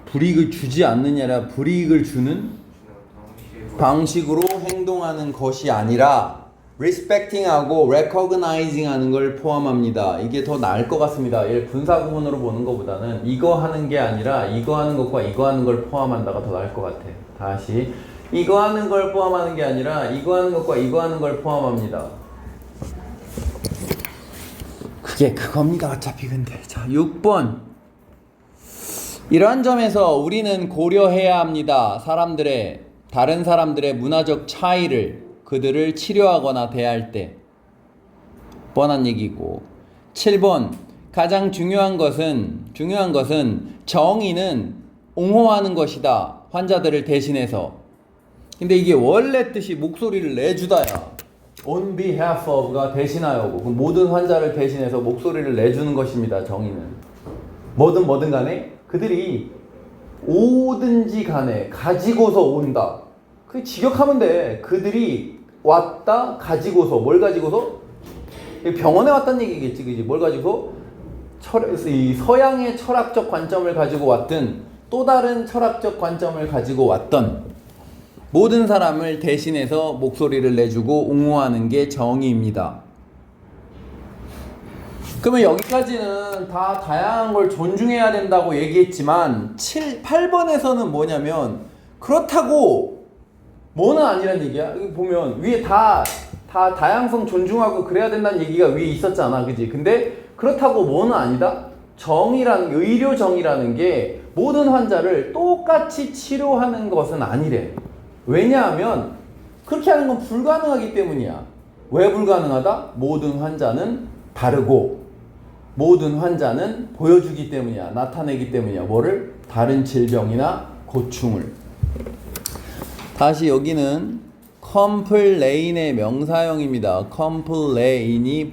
불이익을 주지 않느냐라 불이익을 주는 방식으로 행동하는 것이 아니라 respecting하고 recognizing하는 걸 포함합니다. 이게 더 나을 것 같습니다. 얘 분사 구문으로 보는 것보다는 이거 하는 게 아니라 이거 하는 것과 이거 하는 걸 포함한다가 더 나을 것 같아. 다시 이거 하는 걸 포함하는 게 아니라 이거 하는 것과 이거 하는 걸 포함합니다. 그게 그겁니다. 어차피 근데 자 6번 이러한 점에서 우리는 고려해야 합니다. 다른 사람들의 문화적 차이를 그들을 치료하거나 대할 때 뻔한 얘기고 7번 가장 중요한 것은 정의는 옹호하는 것이다. 환자들을 대신해서. 근데 이게 원래 뜻이 목소리를 내주다야. On behalf of가 대신하여고 모든 환자를 대신해서 목소리를 내주는 것입니다. 정의는 뭐든 간에 그들이 오든지 간에 가지고서 온다. 그 직역하면 돼. 그들이 왔다 가지고서 뭘 가지고서? 병원에 왔다는 얘기겠지, 그지? 뭘 가지고? 이 서양의 철학적 관점을 가지고 왔든 또 다른 철학적 관점을 가지고 왔던 모든 사람을 대신해서 목소리를 내주고 옹호하는 게 정의입니다. 그러면 여기까지는 다 다양한 걸 존중해야 된다고 얘기했지만 8번에서는 뭐냐면 그렇다고 뭐는 아니란 얘기야. 여기 보면 위에 다 다양성 존중하고 그래야 된다는 얘기가 위에 있었잖아, 그지? 근데 그렇다고 뭐는 아니다. 의료 정의라는 게 모든 환자를 똑같이 치료하는 것은 아니래. 왜냐하면 그렇게 하는 건 불가능하기 때문이야. 왜 불가능하다? 모든 환자는 다르고 모든 환자는 보여주기 때문이야. 나타내기 때문이야. 뭐를? 다른 질병이나 고충을. 다시 여기는 complain의 명사형입니다. complain이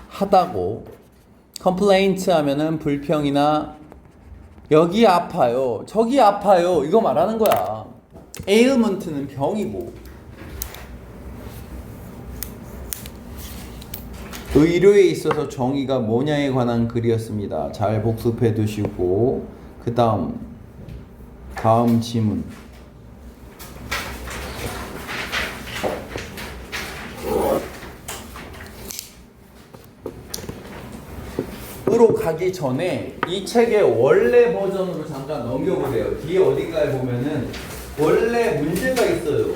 불평하다고. complaint 하면은 불평이나 여기 아파요, 저기 아파요 이거 말하는 거야. ailment는 병이고. 의료에 있어서 정의가 뭐냐에 관한 글이었습니다. 잘 복습해 두시고 그 다음 지문. 으로 가기 전에 이 책의 원래 버전으로 잠깐 넘겨보세요. 뒤에 어딘가에 보면은 원래 문제가 있어요.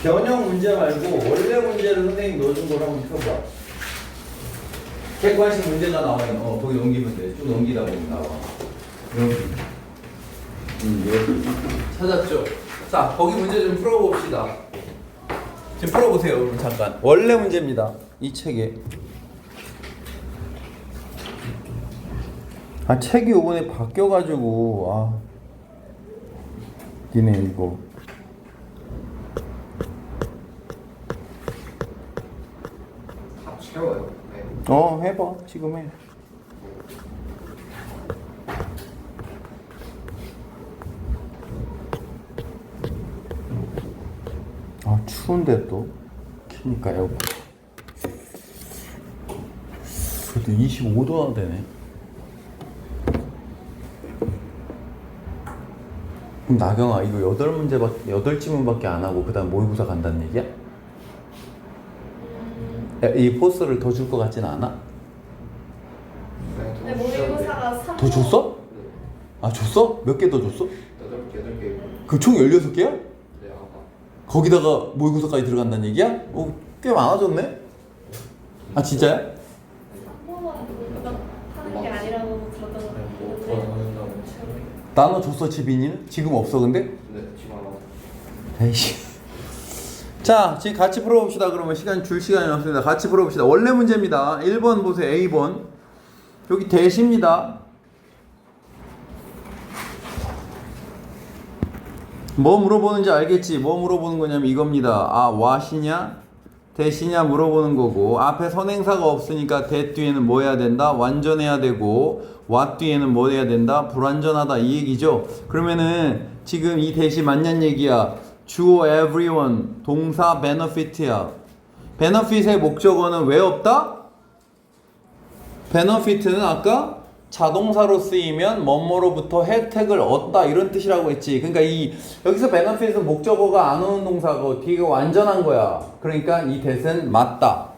변형 문제 말고 원래 문제를 선생님이 넣어준 걸 한번 펴봐. 객관식 문제가 나와요. 거기 넘기면 돼. 쭉 넘기다 보면 나와. 여기. 여기. 찾았죠? 자, 거기 문제 좀 풀어봅시다. 지금 풀어보세요, 여러분. 잠깐. 원래 문제입니다. 이 책에. 책이 요번에 바뀌어가지고 니네 이거. 다 채워요. 네. 해봐. 지금 해. 추운데 또 키니까 에어컨. 그래도 25도나 되네. 그럼 나경아 이거 8질문밖에 안 하고 그 다음 모의고사 간다는 얘기야? 이 포스를 더 줄 것 같진 않아? 근데 모의고사가 3번. 더 줬어? 네. 아 줬어? 몇 개 더 줬어? 8개. 그럼 총 16개야? 네, 아마. 거기다가 모의고사까지 들어간다는 얘기야? 꽤 많아졌네? 아 진짜야? 3번은 하는 게 아니라고 그러더라고요. 더 나눈다고. 나눠줬어 지빈이는? 지금 없어 근데? 네, 지금 아마. 에이씨. 자 지금 같이 풀어봅시다. 그러면 줄 시간이 없습니다. 같이 풀어봅시다. 원래 문제입니다. 1번 보세요. A번 여기 대시입니다. 뭐 물어보는지 알겠지? 뭐 물어보는 거냐면 이겁니다. 아 what이냐 대시냐 물어보는 거고, 앞에 선행사가 없으니까 대 뒤에는 뭐 해야 된다? 완전해야 되고, what 뒤에는 뭐 해야 된다? 불완전하다 이 얘기죠. 그러면은 지금 이 대시 맞냐는 얘기야. 주어 everyone 동사 benefit야. benefit의 목적어는 왜 없다? benefit는 아까 자동사로 쓰이면 뭐뭐로부터 혜택을 얻다 이런 뜻이라고 했지. 그러니까 여기서 benefit은 목적어가 안 오는 동사고 뒤가 완전한 거야. 그러니까 이 대신 맞다.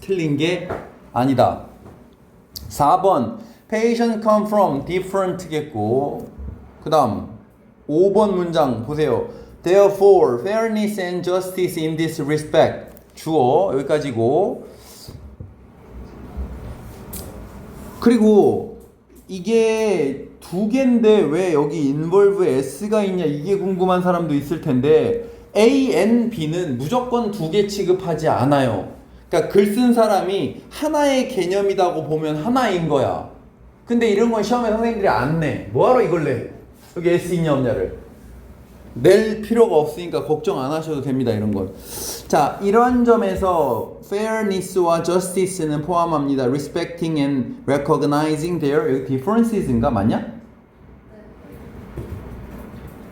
틀린 게 아니다. 4번 patient come from different겠고, 그 다음 5번 문장 보세요. Therefore, fairness and justice in this respect. 주어 여기까지고. 그리고 이게 두 개인데 왜 여기 involve s가 있냐 이게 궁금한 사람도 있을 텐데, A, N, B는 무조건 두 개 취급하지 않아요. 그러니까 글 쓴 사람이 하나의 개념이라고 보면 하나인 거야. 근데 이런 건 시험에 선생님들이 안 내. 뭐하러 이걸 내? 여기 S 있냐 없냐를 낼 필요가 없으니까 걱정 안 하셔도 됩니다. 이런 건. 자, 이러한 점에서 fairness와 justice는 포함합니다. respecting and recognizing their 여기 differences인가 맞냐?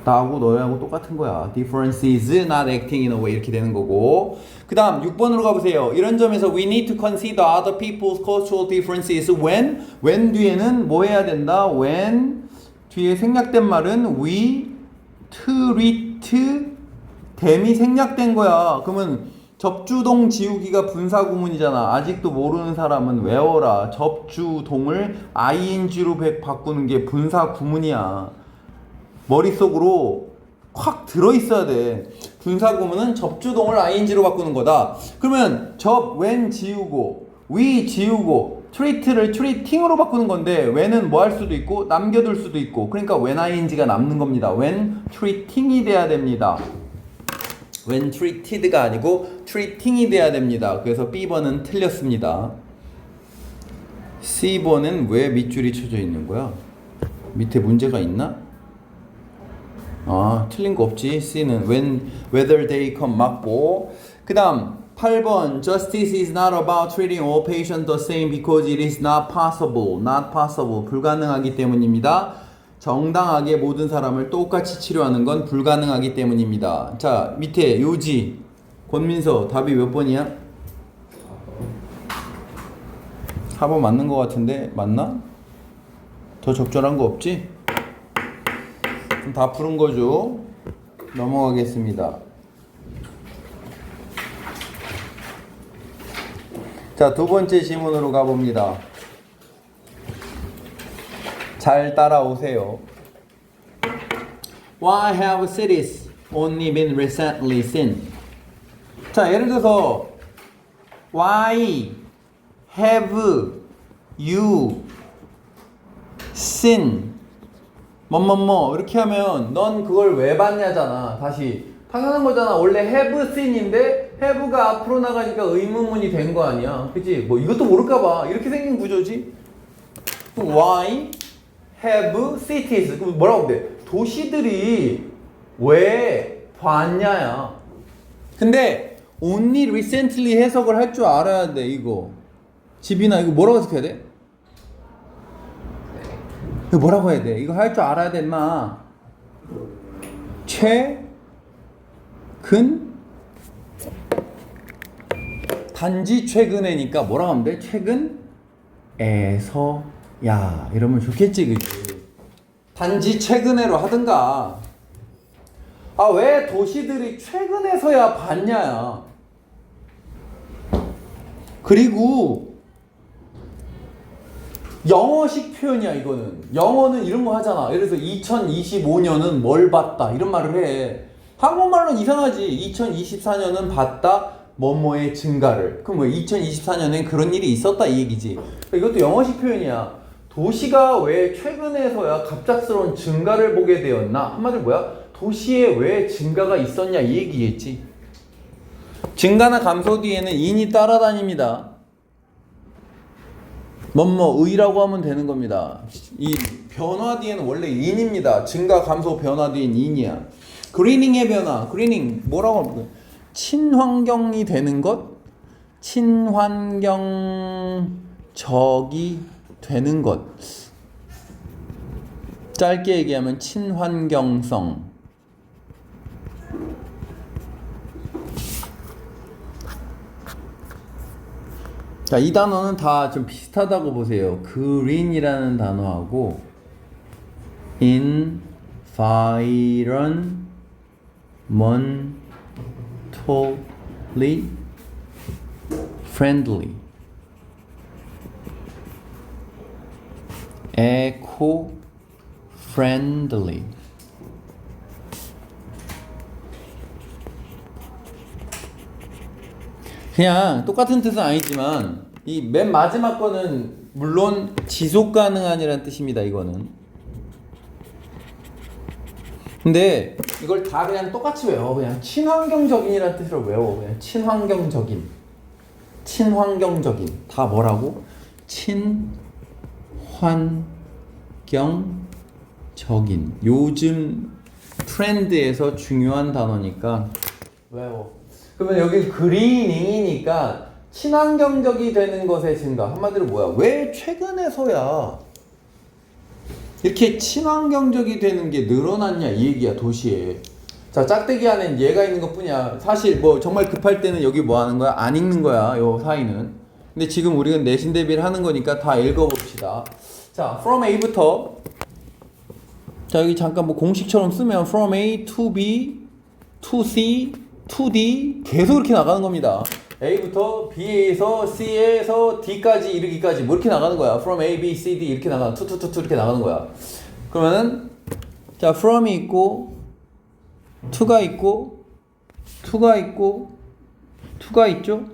나하고 너하고 똑같은 거야. differences not acting in a way 이렇게 되는 거고. 그 다음 6번으로 가보세요. 이런 점에서 we need to consider other people's cultural differences when 뒤에는 뭐 해야 된다? when 뒤에 생략된 말은 we treat 댐이 생략된 거야. 그러면 접주동 지우기가 분사구문이잖아. 아직도 모르는 사람은 외워라. 접주동을 ing로 바꾸는 게 분사구문이야. 머릿속으로 확 들어있어야 돼. 분사구문은 접주동을 ing로 바꾸는 거다. 그러면 when 지우고 we 지우고 treat를 treating으로 바꾸는 건데 when은 뭐 할 수도 있고 남겨둘 수도 있고, 그러니까 when ing가 남는 겁니다. when treating이 돼야 됩니다. when treated가 아니고 treating이 돼야 됩니다. 그래서 B번은 틀렸습니다. C번은 왜 밑줄이 쳐져 있는 거야? 밑에 문제가 있나? 아, 틀린 거 없지. C는 whether they come 맞고. 그 다음 8번 Justice is not about treating all patients the same because it is not possible. Not possible. 불가능하기 때문입니다. 정당하게 모든 사람을 똑같이 치료하는 건 불가능하기 때문입니다. 자, 밑에 요지 권민서 답이 몇 번이야? 4번 맞는 거 같은데 맞나? 더 적절한 거 없지? 그럼 다 푸른 거죠? 넘어가겠습니다. 자, 두 번째 지문으로 가봅니다. 잘 따라오세요. Why have cities only been recently seen? 자, 예를 들어서 Why have you seen 뭐뭐뭐 이렇게 하면 넌 그걸 왜 봤냐잖아. 다시 당연한 거잖아. 원래 have seen인데 have가 앞으로 나가니까 의문문이 된 거 아니야. 그치? 뭐 이것도 모를까봐 이렇게 생긴 구조지. Why have cities? 그럼 뭐라고 돼? 도시들이 왜 봤냐야. 근데 only recently 해석을 할 줄 알아야 돼. 이거 집이나 이거 뭐라고 해석해야 돼? 이거 뭐라고 해야 돼? 이거 할 줄 알아야 돼 인마. 최근 단지 최근에니까 뭐라고 하면 돼? 최근에서야 이러면 좋겠지, 그치? 단지 최근에로 하든가. 아, 왜 도시들이 최근에서야 봤냐야. 그리고 영어식 표현이야, 이거는. 영어는 이런 거 하잖아. 예를 들어서 2025년은 뭘 봤다 이런 말을 해. 한국말로는 이상하지. 2024년은 봤다 뭐뭐의 증가를. 그럼 뭐 2024년엔 그런 일이 있었다 이 얘기지. 이것도 영어식 표현이야. 도시가 왜 최근에서야 갑작스러운 증가를 보게 되었나? 한마디로 뭐야? 도시에 왜 증가가 있었냐 이 얘기겠지. 증가나 감소 뒤에는 인이 따라다닙니다. 뭐뭐의라고 하면 되는 겁니다. 이 변화 뒤에는 원래 인입니다. 증가, 감소, 변화 뒤엔 인이야. 그리닝의 변화, 그리닝 뭐라고 하는 거야? 친환경이 되는 것, 친환경적이 되는 것. 짧게 얘기하면 친환경성. 자, 이 단어는 다 좀 비슷하다고 보세요. green이라는 단어하고 environmentally friendly, eco friendly. 그냥 똑같은 뜻은 아니지만 이 맨 마지막 거는 물론 지속 가능한이라는 뜻입니다. 이거는. 근데 이걸 다 그냥 똑같이 외워. 그냥 친환경적인이라는 뜻으로 외워. 그냥 친환경적인. 친환경적인. 다 뭐라고? 친환경적인. 요즘 트렌드에서 중요한 단어니까 외워. 그러면 여기 그리닝이니까 친환경적이 되는 것의 증가. 한마디로 뭐야? 왜 최근에서야 이렇게 친환경적이 되는 게 늘어났냐 이 얘기야, 도시에. 자, 짝대기 안엔 얘가 있는 것 뿐이야. 사실 뭐 정말 급할 때는 여기 뭐 하는 거야? 안 읽는 거야, 요 사이는. 근데 지금 우리가 내신 대비를 하는 거니까 다 읽어봅시다. 자, from A부터. 자, 여기 잠깐 뭐 공식처럼 쓰면 from A to B to C to D 계속 이렇게 나가는 겁니다. A부터 B에서 C에서 D까지 이르기까지 뭐 이렇게 나가는 거야. From A, B, C, D 이렇게 나가는 투 이렇게 나가는 거야. 그러면은 자, from이 있고 to가 있고 to가 있고 to가 있죠?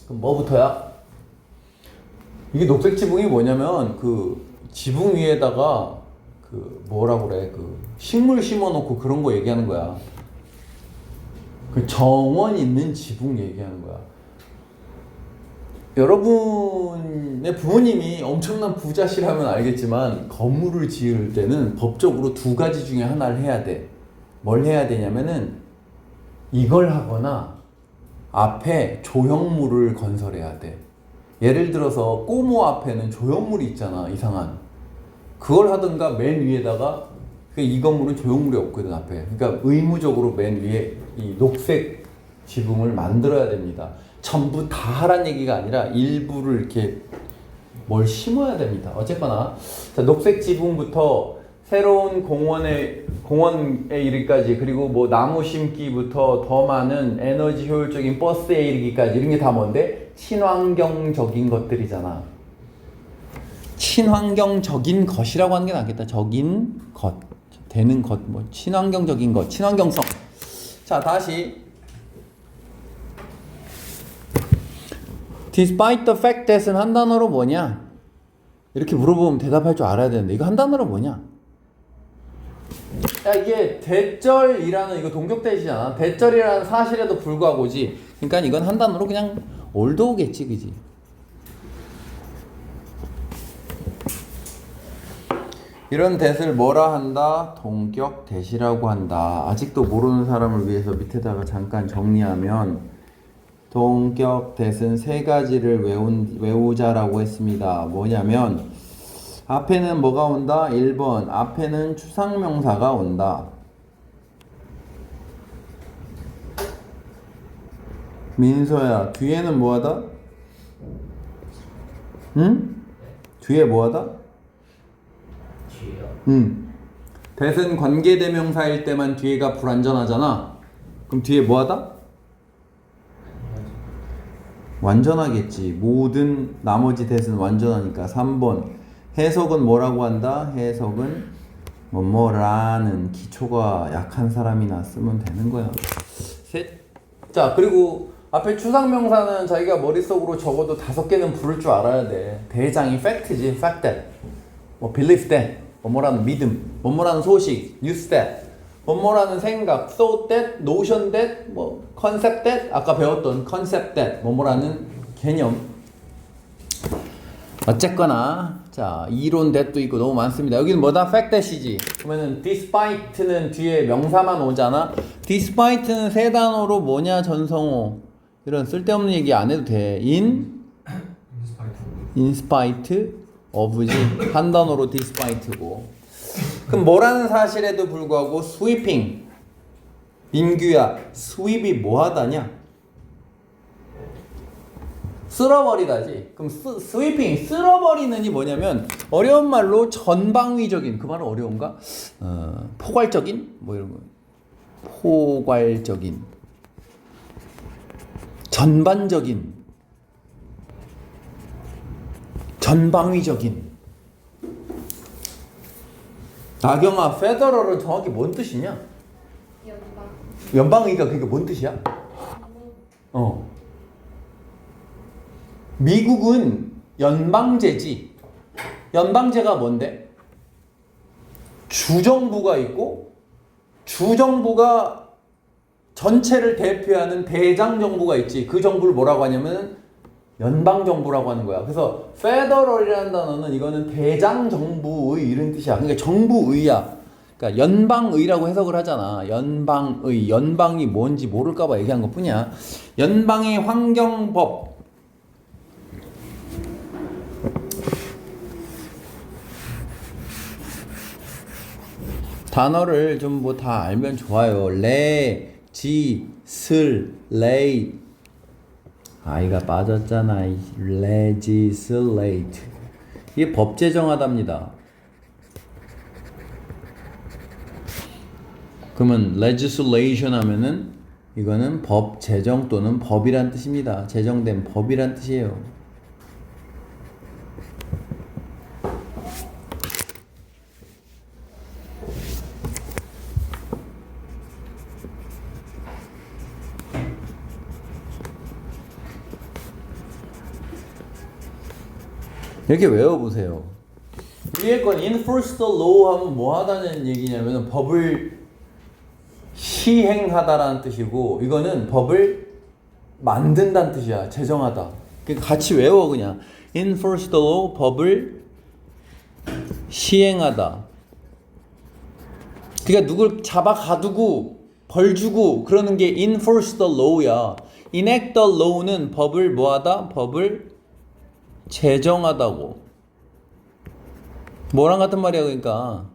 그럼 뭐부터야? 이게 녹색 지붕이 뭐냐면 그 지붕 위에다가 그 뭐라고 그래? 그 식물 심어놓고 그런 거 얘기하는 거야. 그 정원 있는 지붕 얘기하는 거야. 여러분의 부모님이 엄청난 부자시라면 알겠지만 건물을 지을 때는 법적으로 두 가지 중에 하나를 해야 돼. 뭘 해야 되냐면은 이걸 하거나 앞에 조형물을 건설해야 돼. 예를 들어서 꼬모 앞에는 조형물이 있잖아, 이상한. 그걸 하든가 맨 위에다가 이 건물은 조형물이 없거든 앞에. 그러니까 의무적으로 맨 위에 이 녹색 지붕을 만들어야 됩니다. 전부 다 하란 얘기가 아니라 일부를 이렇게 뭘 심어야 됩니다. 어쨌거나 자, 녹색 지붕부터 새로운 공원에 이르기까지, 그리고 뭐 나무 심기부터 더 많은 에너지 효율적인 버스에 이르기까지, 이런 게 다 뭔데? 친환경적인 것들이잖아. 친환경적인 것이라고 하는 게 낫겠다. 적인 것, 되는 것, 뭐 친환경적인 것, 친환경성. 자, 다시. Despite the fact that은 한 단어로 뭐냐? 이렇게 물어보면 대답할 줄 알아야 되는데 이거 한 단어로 뭐냐? 야, 이게 대절이라는 이거 동격대시잖아. 대절이라는 사실에도 불구하고지. 그러니까 이건 한 단어로 그냥 올도겠지, 그지? 이런 대를 뭐라 한다? 동격 대시라고 한다. 아직도 모르는 사람을 위해서 밑에다가 잠깐 정리하면 동격 대는 세 가지를 외우자라고 했습니다. 뭐냐면 앞에는 뭐가 온다? 1번 앞에는 추상명사가 온다. 민서야, 뒤에는 뭐하다? 응? 뒤에 뭐하다? 뒤에요? 대은 관계대명사일 때만 뒤에가 불완전하잖아. 그럼 뒤에 뭐하다? 완전하겠지. 모든 나머지 대은 완전하니까. 3번 해석은 뭐라고 한다? 해석은 뭐뭐라는 기초가 약한 사람이나 쓰면 되는 거야. 셋. 자, 그리고 앞에 추상명사는 자기가 머릿속으로 적어도 5개는 부를 줄 알아야 돼. 대장이 fact지. fact that, 뭐 belief that, 뭐뭐라는 믿음, 뭐뭐라는 소식, news that, 뭐뭐라는 생각, thought that, notion that, 뭐 concept that, 아까 배웠던 concept that, 뭐뭐라는 개념. 어쨌거나 자, 이론 that도 있고 너무 많습니다. 여기는 뭐다? fact that이지. 그러면은 despite는 뒤에 명사만 오잖아. despite는 세 단어로 뭐냐, 전성호. 이런 쓸데없는 얘기 안 해도 돼. in spite of지. 한 단어로 despite고. 그럼 뭐라는 사실에도 불구하고 sweeping. 민규야, sweep이 뭐 하다냐? 쓸어버리다지. 그럼 sweeping, 쓸어버리는이 뭐냐면 어려운 말로 전방위적인, 그 말은 어려운가? 포괄적인? 뭐 이런 거. 포괄적인, 전반적인, 전방위적인. 나경아, 페더럴은 정확히 뭔 뜻이냐? 연방. 연방의가 그게 뭔 뜻이야? 미국은 연방제지. 연방제가 뭔데? 주정부가 있고 주정부가 전체를 대표하는 대장정부가 있지. 그 정부를 뭐라고 하냐면 연방정부라고 하는 거야. 그래서 페더럴이라는 단어는 이거는 대장정부의 이런 뜻이야. 그러니까 정부의야. 그러니까 연방의라고 해석을 하잖아. 연방의. 연방이 뭔지 모를까봐 얘기한 것 뿐이야. 연방의 환경법. 단어를 좀 뭐 다 알면 좋아요. legislate. 아이가 빠졌잖아. legislate. 이게 법 제정하답니다. 그러면 legislation 하면은 이거는 법 제정 또는 법이란 뜻입니다. 제정된 법이란 뜻이에요. 이렇게 외워보세요. 위에 건 enforce the law 하면 뭐 하다는 얘기냐면 법을 시행하다라는 뜻이고, 이거는 법을 만든다는 뜻이야. 제정하다. 그러니까 같이 외워 그냥. enforce the law, 법을 시행하다. 그러니까 누굴 잡아 가두고 벌 주고 그러는 게 enforce the law야. enact the law는 법을 뭐하다? 법을 제정하다고. 뭐랑 같은 말이야? 그러니까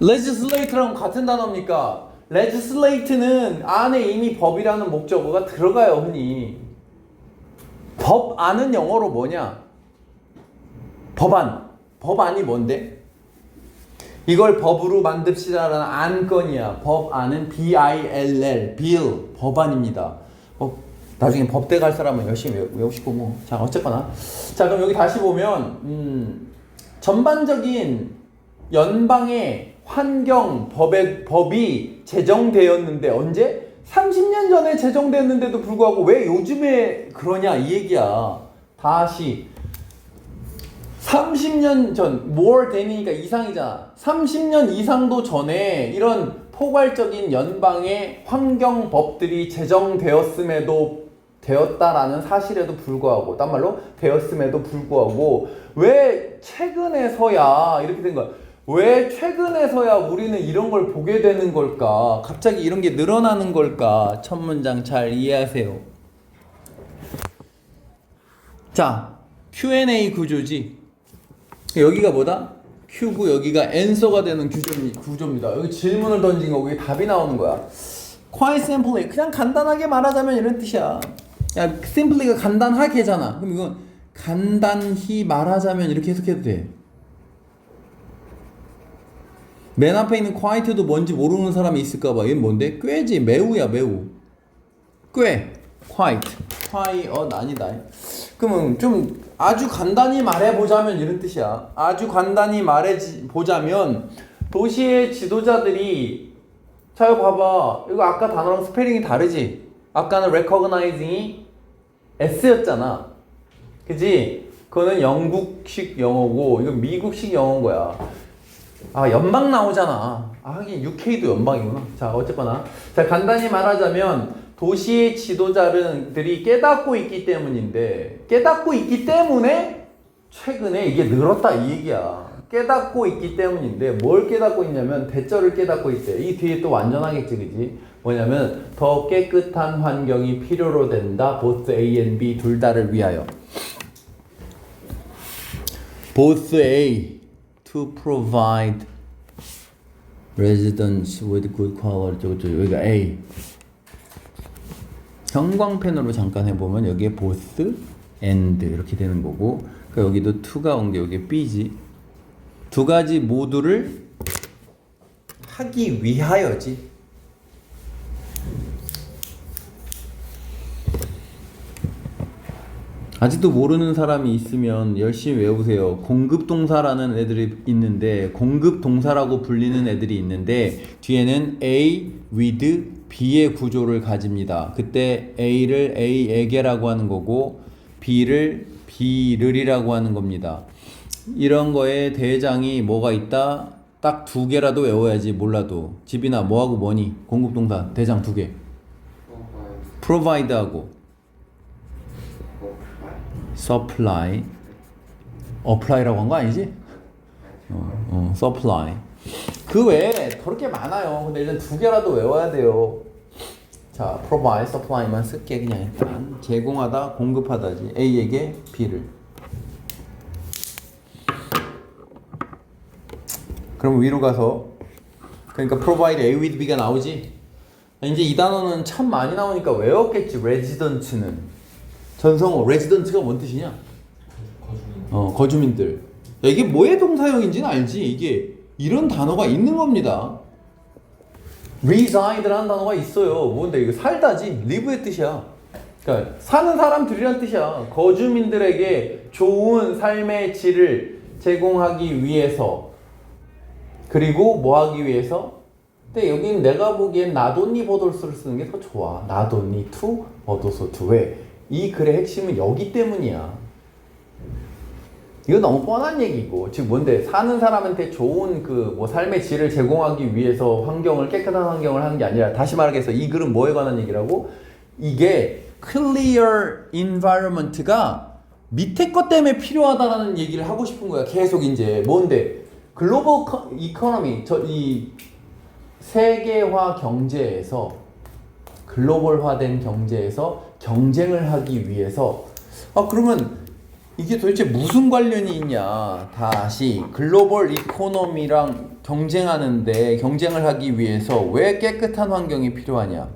legislate랑 같은 단어입니까? legislate는 안에 이미 법이라는 목적어가 들어가요. 흔히 법 안은 영어로 뭐냐? 법안. 법안이 뭔데? 이걸 법으로 만듭시다라는 안건이야. 법안은 bill, bill, 법안입니다. 나중에 법대 갈 사람은 열심히 외우시고 뭐. 자, 어쨌거나. 자, 그럼 여기 다시 보면 전반적인 연방의 환경 법이 제정되었는데 언제? 30년 전에 제정됐는데도 불구하고 왜 요즘에 그러냐 이 얘기야. 다시 30년 전, more than이니까 이상이잖아. 30년 이상도 전에 이런 포괄적인 연방의 환경법들이 제정되었음에도 되었다라는 사실에도 불구하고, 딴 말로 되었음에도 불구하고 왜 최근에서야 이렇게 된 거야. 왜 최근에서야 우리는 이런 걸 보게 되는 걸까? 갑자기 이런 게 늘어나는 걸까? 첫 문장 잘 이해하세요. 자, Q&A 구조지. 여기가 뭐다? Q고 여기가 answer가 되는 구조입니다. 여기 질문을 던진 거고 여기 답이 나오는 거야. quite simply 그냥 간단하게 말하자면 이런 뜻이야. 야, simply가 간단하게잖아. 그럼 이건 간단히 말하자면 이렇게 해석해도 돼. 맨 앞에 있는 quite도 뭔지 모르는 사람이 있을까봐. 얘는 뭔데? 꽤지. 매우야 매우. 꽤. quite. quiet 아니다. 그러면 좀 아주 간단히 말해보자면 이런 뜻이야. 아주 간단히 말해보자면 도시의 지도자들이 자 이거 봐봐. 이거 아까 단어랑 스페링이 다르지? 아까는 recognizing이 S였잖아. 그지? 그거는 영국식 영어고 이건 미국식 영어인 거야. 아 연방 나오잖아. 아 하긴 UK도 연방이구나. 자 어쨌거나 자 간단히 말하자면 도시의 지도자들이 깨닫고 있기 때문인데 깨닫고 있기 때문에 최근에 이게 늘었다 이 얘기야. 깨닫고 있기 때문인데 뭘 깨닫고 있냐면 대절을 깨닫고 있대. 이 뒤에 또 완전하겠지 그지? 뭐냐면 더 깨끗한 환경이 필요로 된다. both A and B 둘 다를 위하여. both A to provide residents with good quality. 여기가 A. 형광펜으로 잠깐 해보면 여기에 both and 이렇게 되는 거고 그러니까 여기도 to가 온 게 여기 B지. 두 가지 모두를 하기 위하여지. 아직도 모르는 사람이 있으면 열심히 외우세요. 공급동사라는 애들이 있는데 공급동사라고 불리는 애들이 있는데 뒤에는 A with B의 구조를 가집니다. 그때 A를 A에게라고 하는 거고 B를 B를이라고 하는 겁니다. 이런 거에 대장이 뭐가 있다? 딱 두 개라도 외워야지. 몰라도 집이나 뭐하고 뭐니? 공급동사 대장 두 개. provide하고 supply. apply라고 한 거 아니지? supply. 그 외에 그렇게 많아요. 근데 일단 두 개라도 외워야 돼요. 자, provide, supply만 쓸게. 그냥 일단 제공하다, 공급하다지. A에게 B를. 그럼 위로 가서 그러니까 provide A with B가 나오지. 이제 이 단어는 참 많이 나오니까 외웠겠지. resident는 전성어. resident가 뭔 뜻이냐? 거주민들. 야, 이게 뭐의 동사형인지는 알지. 이게 이런 단어가 있는 겁니다. reside라는 단어가 있어요. 뭔데 이거 살다지. live의 뜻이야. 그러니까 사는 사람들이란 뜻이야. 거주민들에게 좋은 삶의 질을 제공하기 위해서. 그리고 뭐 하기 위해서? 근데 여기는 내가 보기엔 not only 보돌스를 쓰는 게 더 좋아. not only to, but also to. 왜? 이 글의 핵심은 여기 때문이야. 이거 너무 뻔한 얘기고. 즉 뭔데? 사는 사람한테 좋은 그 뭐 삶의 질을 제공하기 위해서 환경을 깨끗한 환경을 하는 게 아니라 다시 말하겠어. 이 글은 뭐에 관한 얘기라고? 이게 clear environment가 밑에 것 때문에 필요하다라는 얘기를 하고 싶은 거야. 계속 이제 뭔데? 글로벌 이코노미, 이 세계화 경제에서 글로벌화된 경제에서 경쟁을 하기 위해서 그러면 이게 도대체 무슨 관련이 있냐? 다시 글로벌 이코노미랑 경쟁을 하기 위해서 왜 깨끗한 환경이 필요하냐?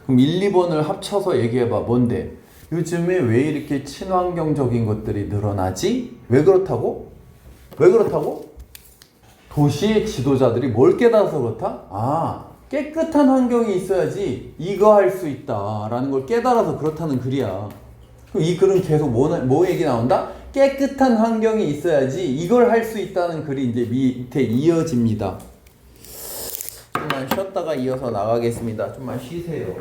그럼 1, 2번을 합쳐서 얘기해봐. 뭔데? 요즘에 왜 이렇게 친환경적인 것들이 늘어나지? 왜 그렇다고? 왜 그렇다고? 도시의 지도자들이 뭘 깨달아서 그렇다? 깨끗한 환경이 있어야지 이거 할 수 있다라는 걸 깨달아서 그렇다는 글이야. 그럼 이 글은 계속 뭐 얘기 나온다? 깨끗한 환경이 있어야지 이걸 할 수 있다는 글이 이제 밑에 이어집니다. 좀만 쉬었다가 이어서 나가겠습니다. 좀만 쉬세요.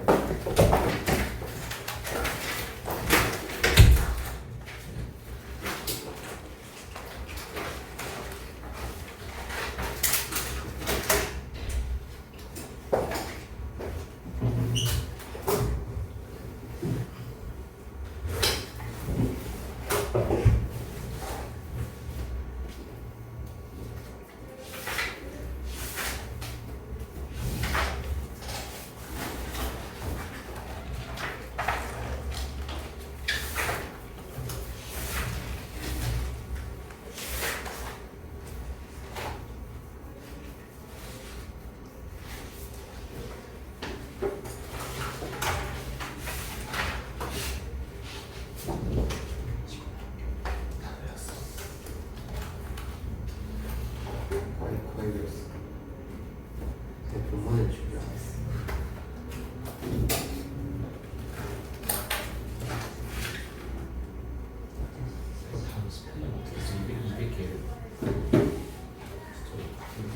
스펠링 어떻게 써? 200개를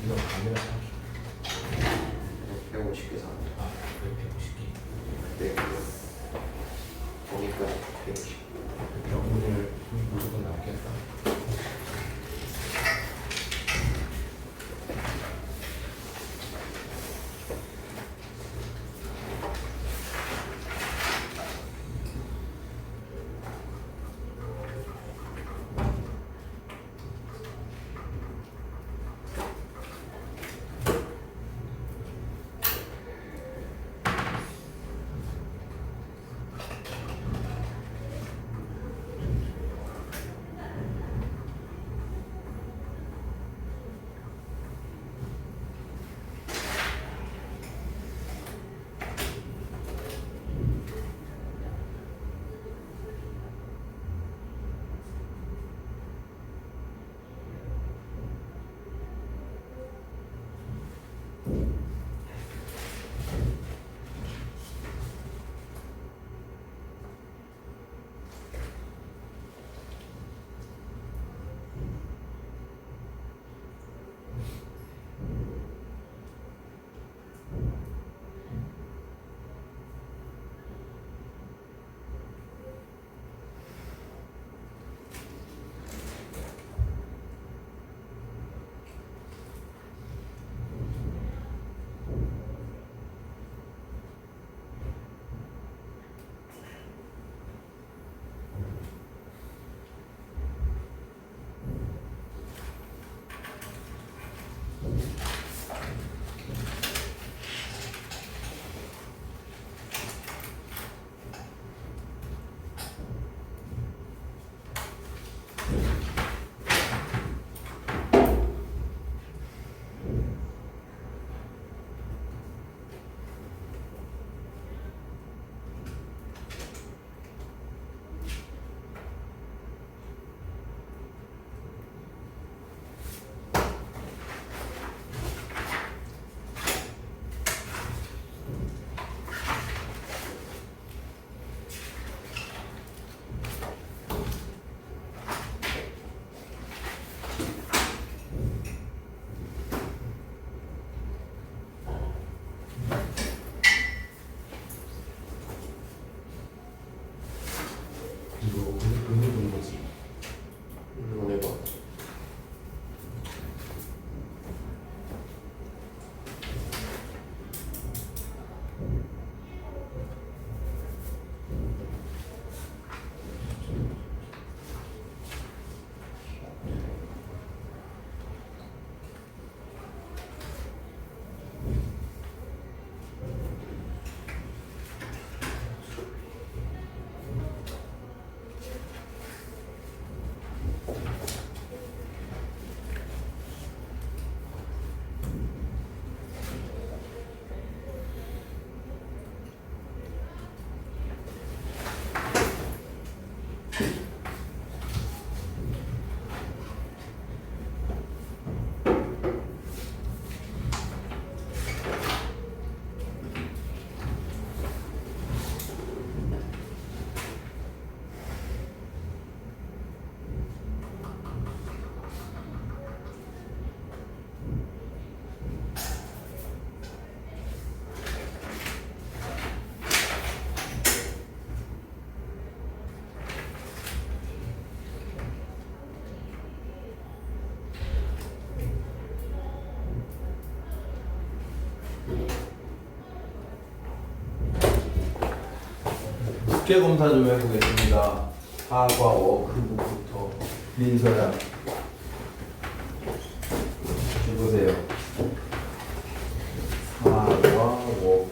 이거 아니라 150개 사. 아 150개 네. 거기까지 150. 오늘 무조건 남겠다. 이거 오늘 본 거지. 오늘 봐. 숙제 검사 좀 해보겠습니다. 사과 워크북부터 민서야 해보세요. 사과 워크북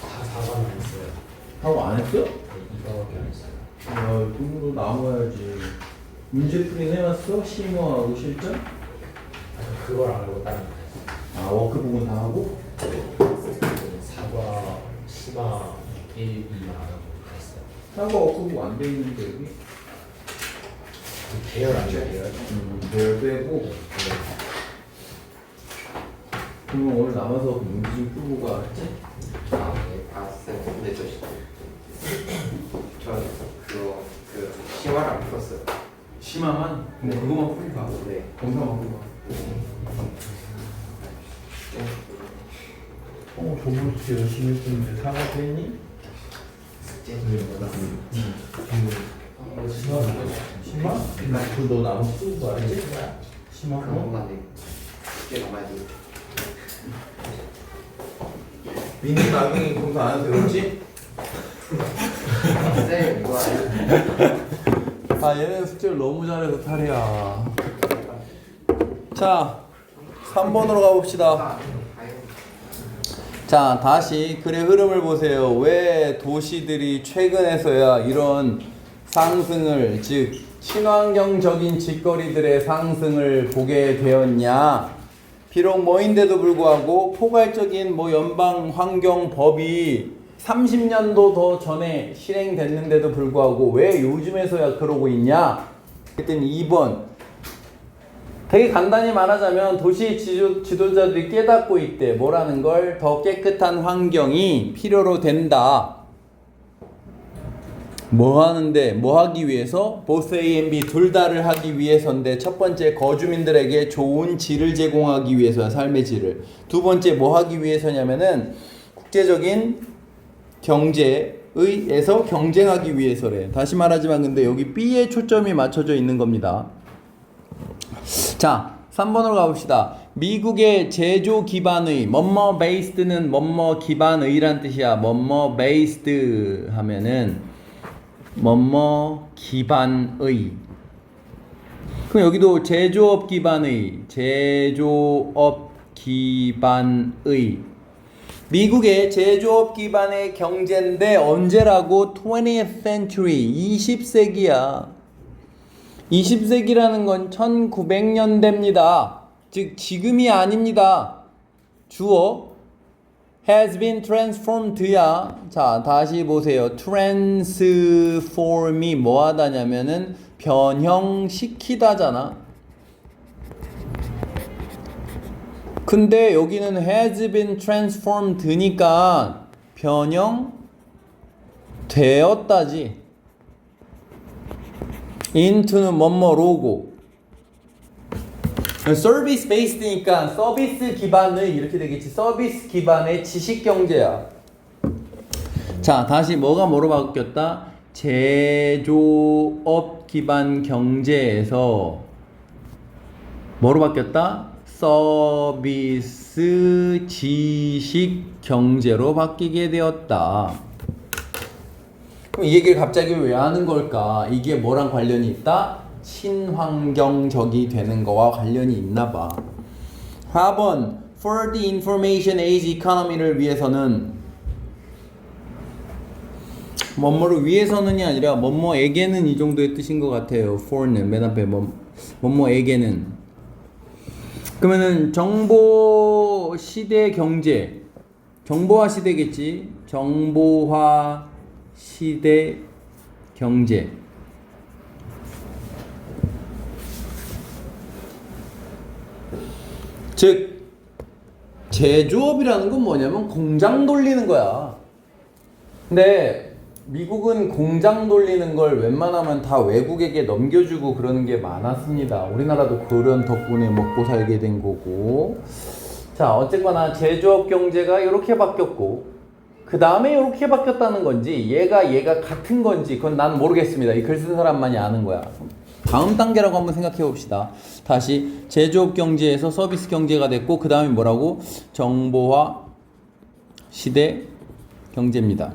다 4번 안 했어요. 하고 안 했어? 이거밖에 안 했어요. 야, 돈으로 남아야지. 문제 풀이 해놨어? 심화하고 실전? 아, 그걸 안 하고 다른 거 했어요. 아 워크북은 다 하고? 사과, 심화, 1, 2만 안 하고 했어요. 사과 워크북 안 돼 있는데 여기? 계열 아니에요, 계열? 별 빼고. 그러면 오늘 남아서 문제 좀 풀고 가겠지? 아, 네, 봤어요. 근데 저 그거 그 심화를 안 풀었어요. 심화만? 네. 그거만 풀까? 네. 공사만 풀까? 저번 주 열심히 했는데 사과 했니? 숙제. 심화? 너 나머지 쓰는 거 알지? 심화? 그런 것만 내. 숙제 남아야 돼. 민지 나경이 공사 안 해도 되겠지? 쌤 이거 아니야? 아 얘는 숙제를 너무 잘해서 탈이야. 자 3번으로 가봅시다. 자 다시 글의 흐름을 보세요. 왜 도시들이 최근에서야 이런 상승을, 즉 친환경적인 짓거리들의 상승을 보게 되었냐. 비록 뭐인데도 불구하고 포괄적인 연방 환경 법이 30년도 더 전에 실행됐는데도 불구하고 왜 요즘에서야 그러고 있냐? 그랬더니 2번. 되게 간단히 말하자면 도시 지도자들이 깨닫고 있대. 뭐라는 걸? 더 깨끗한 환경이 필요로 된다. 뭐 하는데? 뭐 하기 위해서? both A and B 둘 다를 하기 위해서인데, 첫 번째 거주민들에게 좋은 질을 제공하기 위해서야. 삶의 질을. 두 번째 뭐 하기 위해서냐면은 국제적인 경제에서 경쟁하기 위해서래. 다시 말하지만 근데 여기 B에 초점이 맞춰져 있는 겁니다. 자 3번으로 가봅시다. 미국의 제조 기반의, 뭐뭐 베이스드는 뭐뭐 기반의란 뜻이야. 뭐뭐 베이스드 하면은 뭐뭐 기반의. 그럼 여기도 제조업 기반의, 제조업 기반의. 미국의 제조업 기반의 경제인데 언제라고? 20th century, 20세기야. 20세기라는 건 1900년대입니다. 즉 지금이 아닙니다. 주어 has been transformed야. 자 다시 보세요. transform이 뭐하다냐면은 변형시키다잖아. 근데 여기는 has been transformed니까 변형되었다지. into는 뭐뭐로고, 서비스 베이스드니까 서비스 기반의 이렇게 되겠지. 서비스 기반의 지식 경제야. 자 다시 뭐가 뭐로 바뀌었다? 제조업 기반 경제에서 뭐로 바뀌었다? 서비스 지식 경제로 바뀌게 되었다. 그럼 이 얘기를 갑자기 왜 하는 걸까? 이게 뭐랑 관련이 있다? 친환경적이 되는 거와 관련이 있나 봐. 4번 For the information age economy를 위해서는, 뭐뭐를 위해서는이 아니라 뭐뭐에게는 이 정도의 뜻인 것 같아요. for는 맨 앞에 뭐뭐에게는. 그러면은 정보 시대 경제, 정보화 시대겠지. 정보화 시대 경제. 즉 제조업이라는 건 뭐냐면 공장 돌리는 거야. 근데 미국은 공장 돌리는 걸 웬만하면 다 외국에게 넘겨주고 그러는 게 많았습니다. 우리나라도 그런 덕분에 먹고 살게 된 거고. 자 어쨌거나 제조업 경제가 이렇게 바뀌었고 그 다음에 이렇게 바뀌었다는 건지 얘가 같은 건지 그건 난 모르겠습니다. 이 글 쓴 사람만이 아는 거야. 다음 단계라고 한번 생각해 봅시다. 다시 제조업 경제에서 서비스 경제가 됐고 그 다음에 뭐라고? 정보화 시대 경제입니다.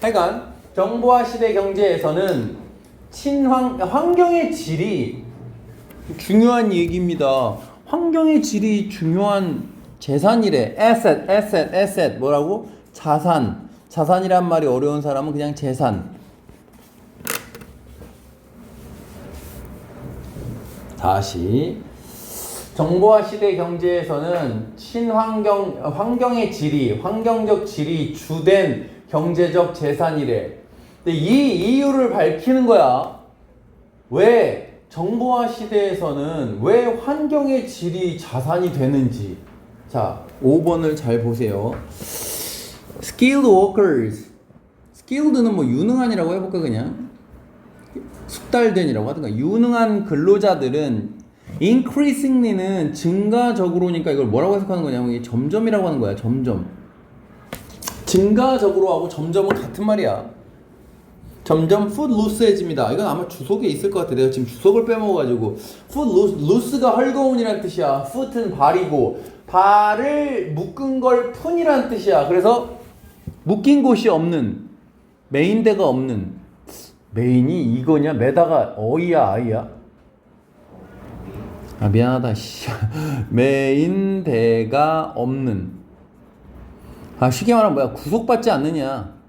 하여간 정보화 시대 경제에서는 환경의 질이 중요한 얘기입니다. 환경의 질이 중요한 재산이래. asset 뭐라고? 자산이란 말이 어려운 사람은 그냥 재산. 다시 정보화 시대 경제에서는 환경의 질이, 환경적 질이 주된 경제적 재산이래. 근데 이 이유를 밝히는 거야. 왜 정보화 시대에서는 왜 환경의 질이 자산이 되는지. 자, 5번을 잘 보세요. skilled workers. skilled는 뭐 유능한이라고 해볼까 그냥. 숙달된이라고 하든가. 유능한 근로자들은 increasingly는 증가적으로니까 이걸 뭐라고 해석하는 거냐면 이게 점점이라고 하는 거야. 점점. 증가적으로 하고 점점은 같은 말이야. 점점 footloos해집니다. 이건 아마 주석에 있을 것 같아. 내가 지금 주석을 빼먹어가지고. footloos가 헐거운이란 뜻이야. foot은 발이고 발을 묶은 걸 푼이란 뜻이야. 그래서 묶인 곳이 없는, 메인대가 없는. 메인이 이거냐? 매다가 어이야 아이야? 아 미안하다 씨. 메인대가 없는. 아 쉽게 말하면 뭐야? 구속받지 않느냐.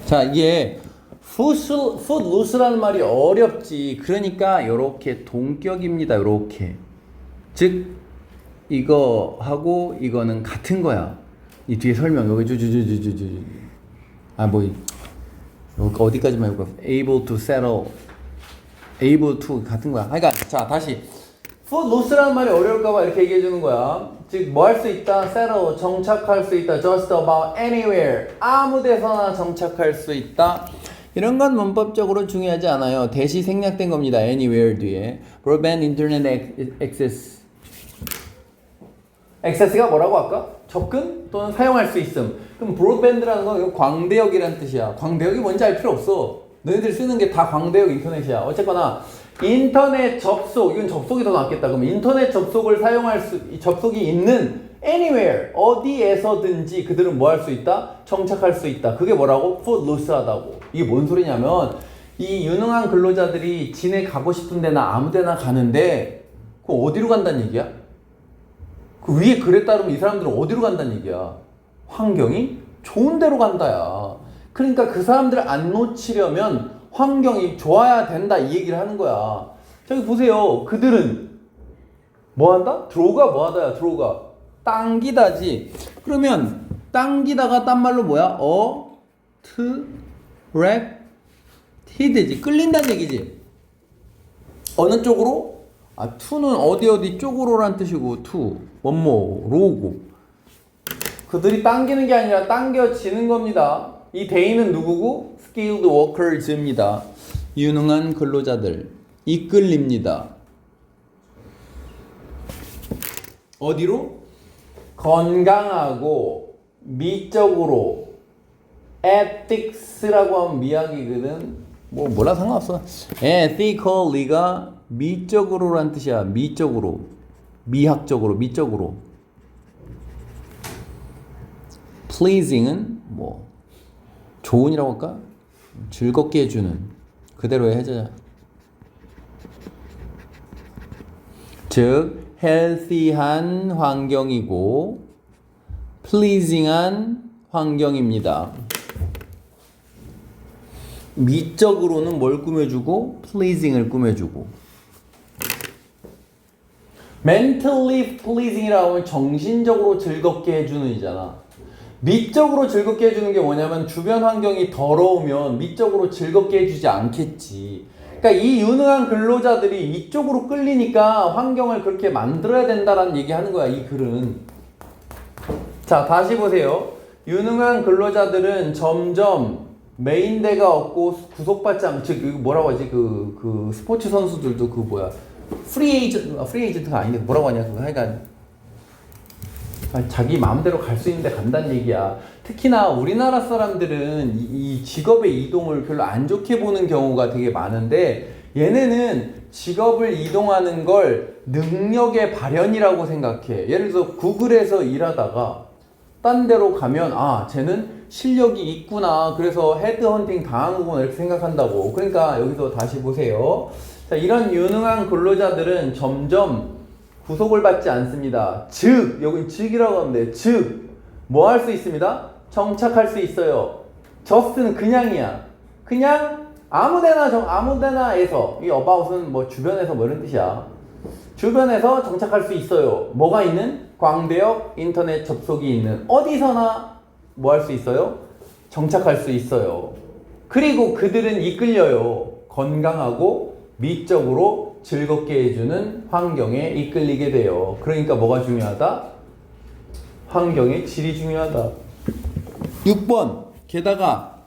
자 이게 footloos라는 말이 어렵지. 그러니까 요렇게 동격입니다. 요렇게. 즉 이거 하고 이거는 같은 거야. 이 뒤에 설명 여기 주주주주주주. 아 뭐 어디까지만 해볼까? able to settle, able to 같은 거야. 그러니까 자 다시 footloos라는 말이 어려울까봐 이렇게 얘기해 주는 거야. 즉 뭐 할 수 있다, settle 정착할 수 있다, just about anywhere 아무 데서나 정착할 수 있다. 이런 건 문법적으로 중요하지 않아요. 대시 생략된 겁니다. anywhere 뒤에 broadband internet access. access가 뭐라고 할까? 접근 또는 사용할 수 있음. 그럼 브로드밴드라는 건 광대역이라는 뜻이야. 광대역이 뭔지 알 필요 없어. 너희들 쓰는 게 다 광대역 인터넷이야. 어쨌거나 인터넷 접속, 이건 접속이 더 낫겠다. 그럼 인터넷 접속을 사용할 수, 접속이 있는 anywhere, 어디에서든지 그들은 뭐 할 수 있다? 정착할 수 있다. 그게 뭐라고? footloos하다고. 이게 뭔 소리냐면 이 유능한 근로자들이 지네 가고 싶은 데나 아무 데나 가는데 그 어디로 간다는 얘기야? 그 위에 글에 따르면 이 사람들은 어디로 간다는 얘기야? 환경이 좋은 데로 간다야. 그러니까 그 사람들을 안 놓치려면 환경이 좋아야 된다 이 얘기를 하는 거야. 저기 보세요. 그들은 뭐 한다? 드로우가 뭐 하다야? 드로우가 당기다지. 그러면 당기다가 딴 말로 뭐야? attracted지. 끌린다는 얘기지. 어느 쪽으로? 아, to는 어디 쪽으로란 뜻이고, to, 뭐뭐로고. 그들이 당기는 게 아니라 당겨지는 겁니다. 이 대인은 누구고? skilled workers입니다. 유능한 근로자들. 이끌립니다. 어디로? 건강하고 미적으로 ethics라고 하면 미학이거든. 뭐라 상관없어. ethically가 미적으로란 뜻이야. 미적으로. 미학적으로, 미적으로. pleasing은 뭐 좋은이라고 할까? 즐겁게 해주는 그대로의 해자. 즉 healthy한 환경이고 pleasing한 환경입니다. 미적으로는 뭘 꾸며주고 pleasing을 꾸며주고. mentally pleasing이라고 하면 정신적으로 즐겁게 해주는 이잖아. 미적으로 즐겁게 해주는 게 뭐냐면 주변 환경이 더러우면 미적으로 즐겁게 해주지 않겠지. 그러니까 이 유능한 근로자들이 이쪽으로 끌리니까 환경을 그렇게 만들어야 된다라는 얘기하는 거야. 이 글은. 자 다시 보세요. 유능한 근로자들은 점점 메인대가 없고 구속받지 않고, 즉 뭐라고 하지? 그 스포츠 선수들도 그 뭐야? 프리 에이전트가 아닌데 뭐라고 하냐? 그거 하여간 자기 마음대로 갈 수 있는데 간다는 얘기야. 특히나 우리나라 사람들은 이 직업의 이동을 별로 안 좋게 보는 경우가 되게 많은데 얘네는 직업을 이동하는 걸 능력의 발현이라고 생각해. 예를 들어서 구글에서 일하다가 딴 데로 가면 아 쟤는 실력이 있구나. 그래서 헤드헌팅 당한 거구나 이렇게 생각한다고. 그러니까 여기서 다시 보세요. 자, 이런 유능한 근로자들은 점점 구속을 받지 않습니다. 즉, 여기 즉이라고 하면 돼. 즉, 뭐 할 수 있습니다? 정착할 수 있어요. just는 그냥이야. 그냥 아무데나에서, 이 about은 뭐 주변에서 뭐 이런 뜻이야. 주변에서 정착할 수 있어요. 뭐가 있는? 광대역 인터넷 접속이 있는 어디서나 뭐 할 수 있어요? 정착할 수 있어요. 그리고 그들은 이끌려요. 건강하고 미적으로 하고 즐겁게 해주는 환경에 이끌리게 돼요. 그러니까 뭐가 중요하다? 환경의 질이 중요하다. 6번 게다가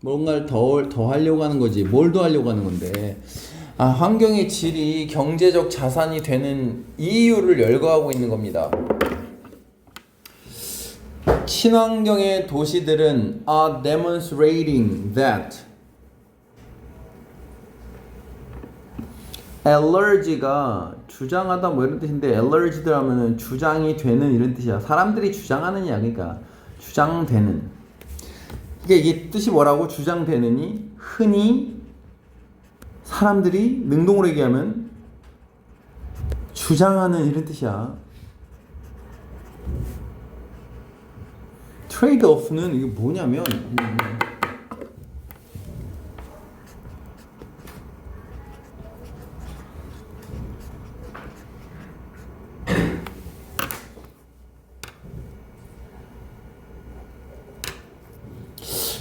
뭔가를 더 하려고 하는 거지. 뭘 더 하려고 하는 건데 환경의 질이 경제적 자산이 되는 이유를 열거하고 있는 겁니다. 친환경의 도시들은 are demonstrating that alleged가 주장하다 뭐 이런 뜻인데 alleged 하면은 주장이 되는 이런 뜻이야. 사람들이 주장하는 이야기니까 주장되는. 이게 뜻이 뭐라고? 주장되느니 흔히 사람들이 능동으로 얘기하면 주장하는 이런 뜻이야. 트레이드 오프는 이게 뭐냐면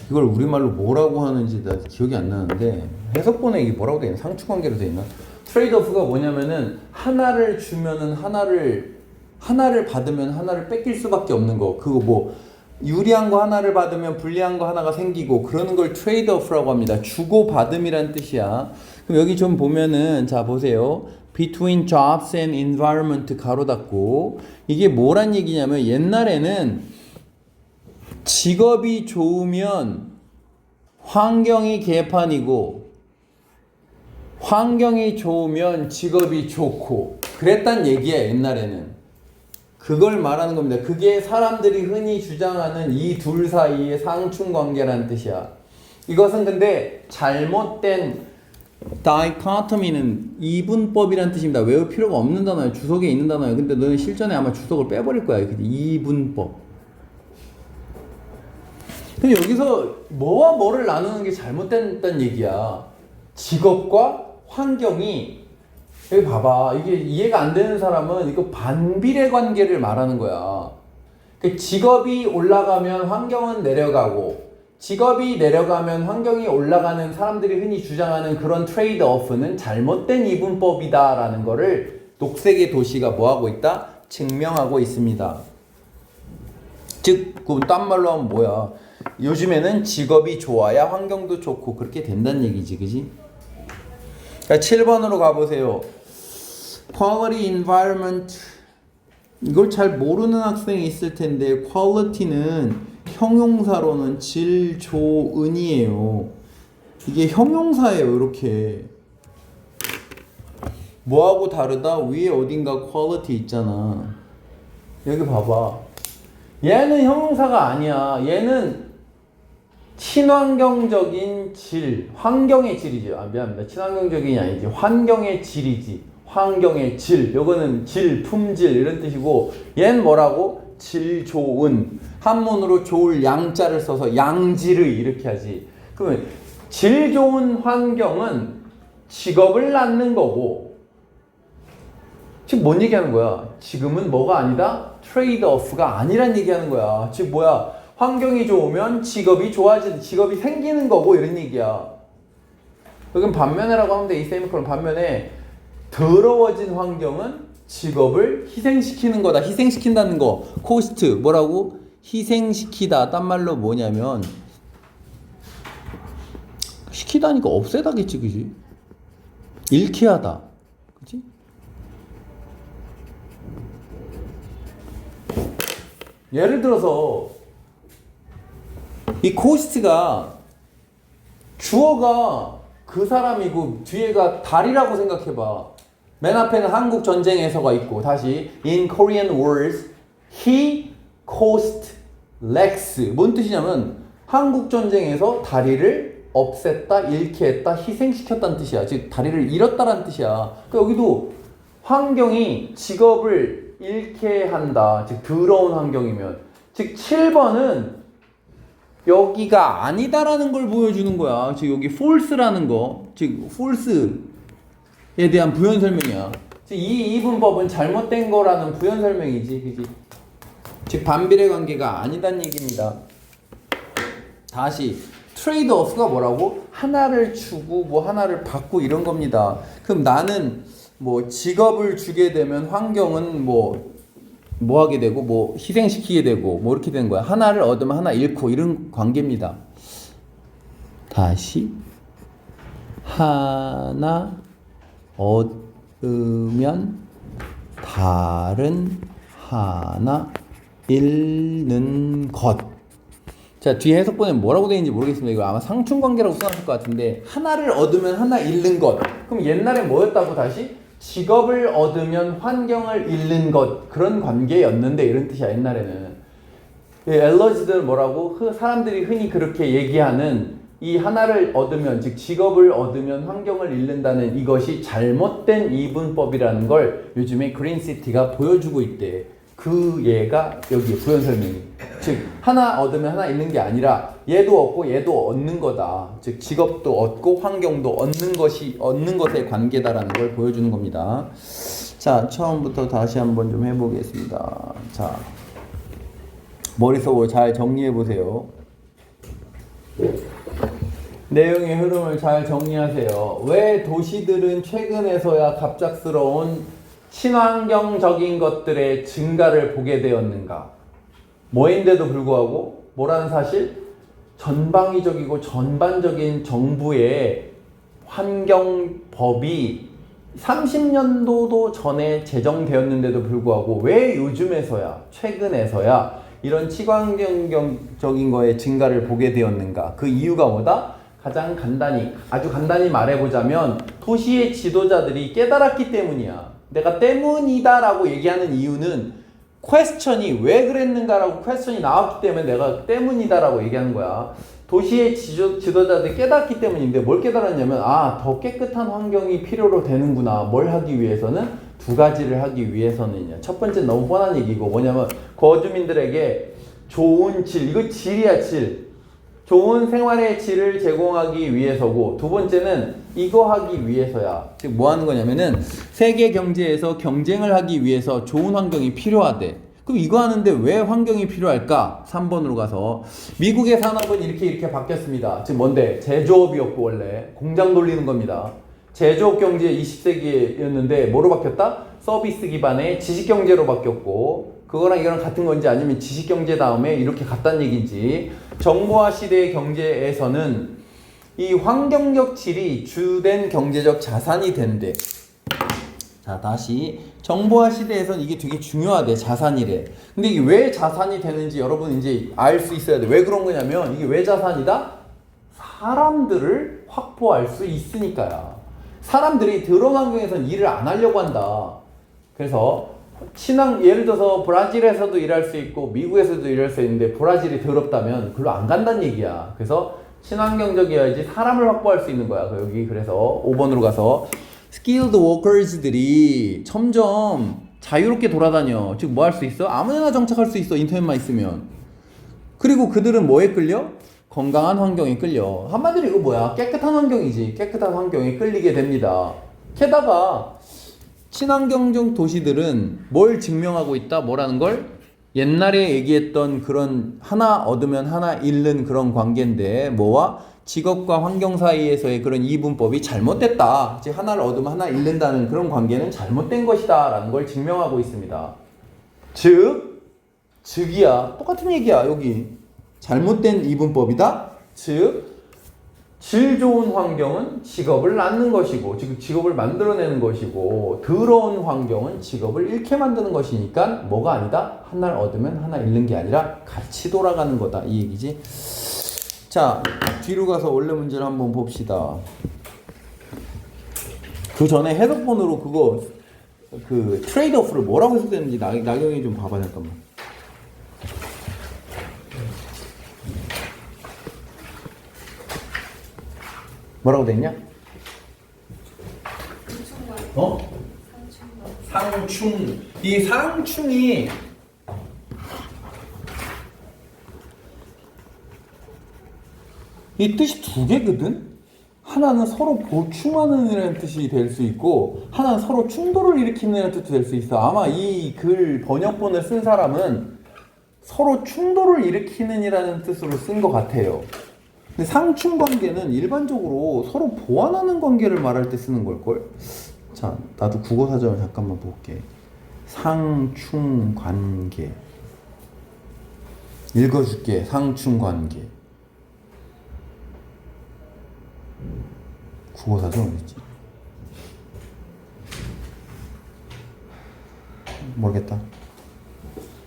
이걸 우리말로 뭐라고 하는지 나 기억이 안 나는데 해석본에 이게 뭐라고 돼 있나? 상충관계로 돼 있나? 트레이드 오프가 뭐냐면은 하나를 주면은 하나를 받으면 하나를 뺏길 수밖에 없는 거. 그거 뭐 유리한 거 하나를 받으면 불리한 거 하나가 생기고 그러는 걸 트레이드 오프라고 합니다. 주고 받음이란 뜻이야. 그럼 여기 좀 보면은 자 보세요. Between jobs and environment 가로 닫고 이게 뭐란 얘기냐면 옛날에는 직업이 좋으면 환경이 개판이고 환경이 좋으면 직업이 좋고 그랬단 얘기야 옛날에는. 그걸 말하는 겁니다. 그게 사람들이 흔히 주장하는 이 둘 사이의 상충관계라는 뜻이야. 이것은 근데 잘못된 다이코토미는 이분법이라는 뜻입니다. 외울 필요가 없는 단어예요. 주석에 있는 단어예요. 근데 너는 실전에 아마 주석을 빼버릴 거야. 이분법. 그럼 여기서 뭐와 뭐를 나누는 게 잘못됐다는 얘기야. 직업과 환경이 여기 봐봐. 이게 이해가 안 되는 사람은 이거 반비례 관계를 말하는 거야. 그 직업이 올라가면 환경은 내려가고 직업이 내려가면 환경이 올라가는 사람들이 흔히 주장하는 그런 트레이드 오프는 잘못된 이분법이다라는 거를 녹색의 도시가 뭐하고 있다? 증명하고 있습니다. 즉, 딴 말로 하면 뭐야? 요즘에는 직업이 좋아야 환경도 좋고 그렇게 된다는 얘기지, 그지? 자, 7번으로 가보세요. Quality environment. 이걸 잘 모르는 학생이 있을 텐데 quality는 형용사로는 질, 조, 은이에요. 이게 형용사예요, 이렇게. 뭐하고 다르다? 위에 어딘가 quality 있잖아. 여기 봐봐. 얘는 형용사가 아니야. 얘는 친환경적인 질, 환경의 질이지. 미안합니다. 친환경적인이 아니지. 환경의 질이지. 환경의 질. 요거는 질, 품질 이런 뜻이고 얘는 뭐라고? 질 좋은. 한문으로 좋을 양자를 써서 양질의 이렇게 하지. 그러면 질 좋은 환경은 직업을 낳는 거고 지금 뭔 얘기하는 거야? 지금은 뭐가 아니다? 트레이드 오프가 아니란 얘기하는 거야. 즉 뭐야? 환경이 좋으면 직업이 좋아지는, 직업이 생기는 거고 이런 얘기야. 여긴 반면에라고 하면 돼. 이 세미콜론 반면에 더러워진 환경은 직업을 희생시키는 거다. 희생시킨다는 거. 코스트 뭐라고? 희생시키다. 딴 말로 뭐냐면 시키다니까 없애다겠지, 그지? 잃게 하다. 그지? 예를 들어서 이 코스트가 주어가 그 사람이고 뒤에가 달이라고 생각해봐. 맨 앞에는 한국 전쟁에서가 있고 다시 in Korean wars he cost Lex. 뭔 뜻이냐면 한국 전쟁에서 다리를 없앴다, 잃게 했다, 희생시켰다는 뜻이야. 즉 다리를 잃었다라는 뜻이야. 그러니까 여기도 환경이 직업을 잃게 한다. 즉 더러운 환경이면. 즉 7번은 여기가 아니다라는 걸 보여주는 거야. 즉 여기 false라는 거. 즉 false에 대한 부연 설명이야. 즉 이 이분법은 잘못된 거라는 부연 설명이지. 그지? 즉 반비례 관계가 아니다는 얘기입니다. 다시 트레이드 오프가 뭐라고? 하나를 주고 뭐 하나를 받고 이런 겁니다. 그럼 나는 뭐 직업을 주게 되면 환경은 뭐 하게 되고 뭐 희생시키게 되고 뭐 이렇게 되는 거야. 하나를 얻으면 하나 잃고 이런 관계입니다. 다시 하나 얻으면 다른 하나 잃는 것. 자, 뒤에 해석본에 뭐라고 되어 있는지 모르겠습니다. 이거 아마 상충관계라고 써놨을 것 같은데 하나를 얻으면 하나 잃는 것. 그럼 옛날에 뭐였다고 다시? 직업을 얻으면 환경을 잃는 것. 그런 관계였는데 이런 뜻이야 옛날에는. 엘러지들 뭐라고? 사람들이 흔히 그렇게 얘기하는 이 하나를 얻으면 즉 직업을 얻으면 환경을 잃는다는 이것이 잘못된 이분법이라는 걸 요즘에 그린시티가 보여주고 있대. 그 얘가 여기 부연 설명이. 즉 하나 얻으면 하나 잃는 게 아니라 얘도 얻고 얘도 얻는 거다. 즉 직업도 얻고 환경도 얻는 것의 관계다라는 걸 보여주는 겁니다. 자, 처음부터 다시 한번 좀 해보겠습니다. 자, 머릿속으로 잘 정리해 보세요. 내용의 흐름을 잘 정리하세요. 왜 도시들은 최근에서야 갑작스러운 친환경적인 것들의 증가를 보게 되었는가? 뭐인데도 불구하고 뭐라는 사실? 전방위적이고 전반적인 정부의 환경법이 30년도도 전에 제정되었는데도 불구하고 왜 요즘에서야 최근에서야 이런 친환경적인 거의 증가를 보게 되었는가? 그 이유가 뭐다? 가장 아주 간단히 말해보자면 도시의 지도자들이 깨달았기 때문이야. 내가 때문이다라고 얘기하는 이유는 퀘스천이 왜 그랬는가라고 퀘스천이 나왔기 때문에 내가 때문이다라고 얘기하는 거야. 도시의 지도자들이 깨닫기 때문인데 뭘 깨달았냐면 더 깨끗한 환경이 필요로 되는구나. 뭘 하기 위해서는? 두 가지를 하기 위해서는요. 첫 번째는 너무 뻔한 얘기고 뭐냐면 거주민들에게 좋은 질, 이거 질이야 질. 좋은 생활의 질을 제공하기 위해서고 두 번째는 이거 하기 위해서야. 즉 뭐 하는 거냐면은 세계 경제에서 경쟁을 하기 위해서 좋은 환경이 필요하대. 그럼 이거 하는데 왜 환경이 필요할까? 3번으로 가서 미국의 산업은 이렇게 바뀌었습니다. 즉 뭔데? 제조업이었고 원래 공장 돌리는 겁니다. 제조업 경제 20세기였는데 뭐로 바뀌었다? 서비스 기반의 지식 경제로 바뀌었고 그거랑 이거랑 같은 건지 아니면 지식 경제 다음에 이렇게 갔다는 얘기인지. 정보화 시대의 경제에서는 이 환경적 질이 주된 경제적 자산이 된대. 자, 다시 정보화 시대에서는 이게 되게 중요하대. 자산이래. 근데 이게 왜 자산이 되는지 여러분 이제 알 수 있어야 돼. 왜 그런 거냐면 이게 왜 자산이다? 사람들을 확보할 수 있으니까야. 사람들이 더러운 환경에서는 일을 안 하려고 한다. 그래서 예를 들어서 브라질에서도 일할 수 있고 미국에서도 일할 수 있는데 브라질이 더럽다면 글로 안 간다는 얘기야. 그래서 친환경적이어야지 사람을 확보할 수 있는 거야. 여기 그래서 5번으로 가서 skilled workers들이 점점 자유롭게 돌아다녀. 즉 뭐 할 수 있어? 아무데나 정착할 수 있어. 인터넷만 있으면. 그리고 그들은 뭐에 끌려? 건강한 환경에 끌려. 한마디로 이거 뭐야? 깨끗한 환경이지. 깨끗한 환경에 끌리게 됩니다. 게다가 친환경적 도시들은 뭘 증명하고 있다? 뭐라는 걸? 옛날에 얘기했던 그런 하나 얻으면 하나 잃는 그런 관계인데 뭐와? 직업과 환경 사이에서의 그런 이분법이 잘못됐다. 즉 하나를 얻으면 하나 잃는다는 그런 관계는 잘못된 것이다 라는 걸 증명하고 있습니다. 즉이야. 똑같은 얘기야. 여기 잘못된 이분법이다. 즉 질 좋은 환경은 직업을 낳는 것이고 즉 직업을 만들어내는 것이고 더러운 환경은 직업을 잃게 만드는 것이니까 뭐가 아니다? 하나를 얻으면 하나 잃는 게 아니라 같이 돌아가는 거다 이 얘기지. 자, 뒤로 가서 원래 문제를 한번 봅시다. 그 전에 해석본으로 그거 그 트레이드 오프를 뭐라고 해석됐는지 나경이 좀 봐봐 잠깐만. 뭐라고 됐냐? 상충. 이 상충이 이 뜻이 두 개거든? 하나는 서로 보충하는 이라는 뜻이 될 수 있고 하나는 서로 충돌을 일으키는 이라는 뜻도 될 수 있어. 아마 이 글 번역본을 쓴 사람은 서로 충돌을 일으키는 이라는 뜻으로 쓴 것 같아요. 근데 상충 관계는 일반적으로 서로 보완하는 관계를 말할 때 쓰는 걸걸? 자, 나도 국어사전을 잠깐만 볼게. 상충관계. 읽어줄게. 상충관계. 국어사전 어딨지? 모르겠다.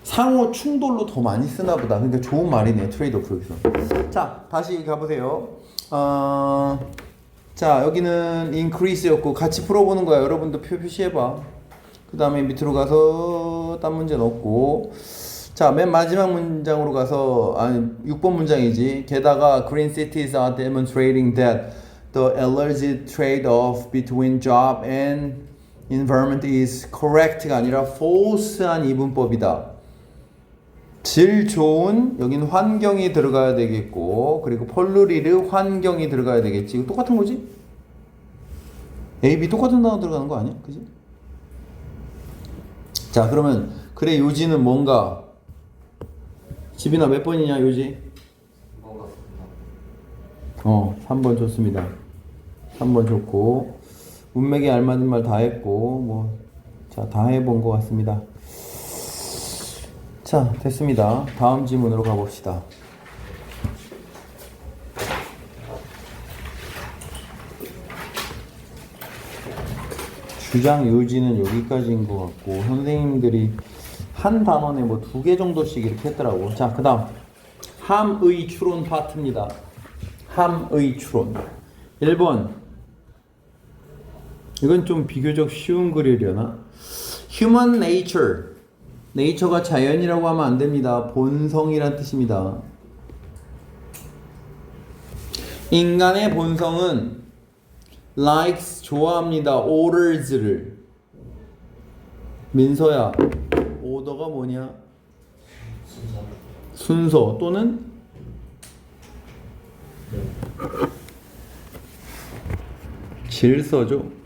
상호 충돌로 더 많이 쓰나 보다. 그러니까 좋은 말이네. 트레이드오프 여기서. 자, 다시 가보세요. 자, 여기는 increase였고 같이 풀어보는 거야. 여러분도 표시해봐. 그 다음에 밑으로 가서 딴 문제 넣고, 자, 맨 마지막 문장으로 가서 6번 문장이지. 게다가 green cities are demonstrating that the alleged trade-off between job and environment is correct가 아니라 false한 이분법이다. 질 좋은, 여기는 환경이 들어가야 되겠고, 그리고 폴루리르 환경이 들어가야 되겠지. 이거 똑같은 거지? A, B 똑같은 단어 들어가는 거 아니야? 그지? 자, 그러면 그래 요지는 뭔가? 집이나 몇 번이냐 요지? 3번 좋습니다. 3번 좋고, 문맥에 알맞은 말 다 했고, 자, 다 해본 것 같습니다. 자, 됐습니다. 다음 지문으로 가봅시다. 주장 요지는 여기까지인 것 같고, 선생님들이 한 단원에 2개 정도씩 이렇게 했더라고. 자, 그 다음 함의 추론 파트입니다. 함의 추론 1번. 이건 좀 비교적 쉬운 글이려나? Human nature. 네이처가 자연이라고 하면 안 됩니다. 본성이란 뜻입니다. 인간의 본성은 likes 좋아합니다. orders를. 민서야, 오더가 뭐냐? 순서 또는 질서죠.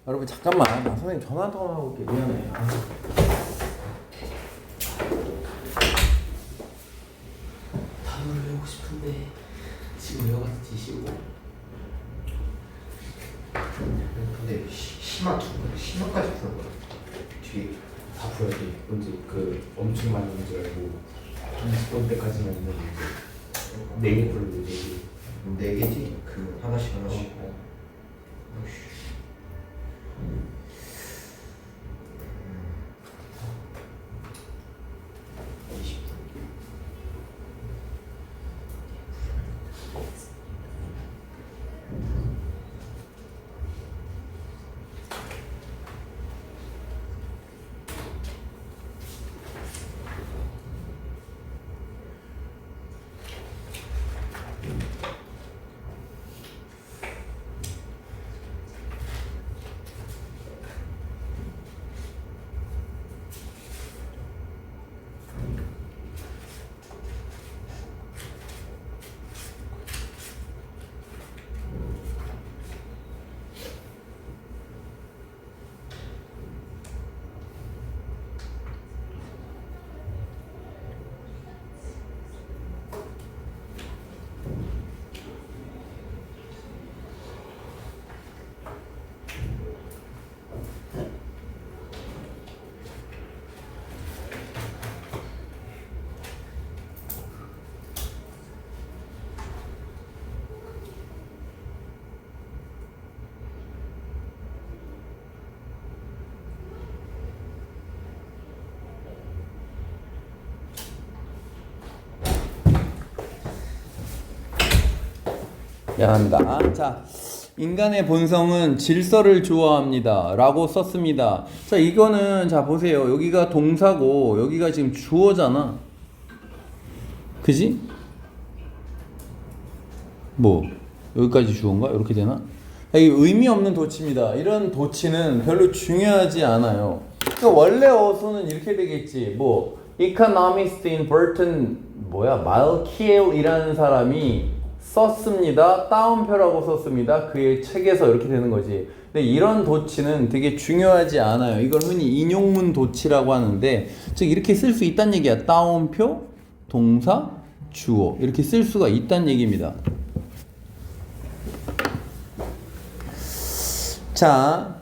여러분 잠깐만, 나 선생님 전화 한 통화 하고 올게. 미안해. 단어를 외우고 싶은데 지금 외워봤지 쉬고. 근데 심화까지 푸는 거야. 뒤에 다 풀어야 돼. 문제 엄청 많은 문제 알고 30번 때까지만 있는 문제 4개 풀어야 돼. 4개. 4개지? 하나씩. 미안합니다. 자, 인간의 본성은 질서를 좋아합니다 라고 썼습니다. 자, 이거는 자 보세요. 여기가 동사고 여기가 지금 주어잖아. 그지? 여기까지 주어인가? 이렇게 되나? 이게 의미 없는 도치입니다. 이런 도치는 별로 중요하지 않아요. 그러니까 원래 어수는 이렇게 되겠지. economist in Burton 말키엘이라는 사람이 썼습니다. 따옴표라고 썼습니다. 그의 책에서 이렇게 되는 거지. 근데 이런 도치는 되게 중요하지 않아요. 이걸 흔히 인용문 도치라고 하는데, 즉 이렇게 쓸 수 있다는 얘기야. 따옴표, 동사, 주어 이렇게 쓸 수가 있다는 얘기입니다. 자,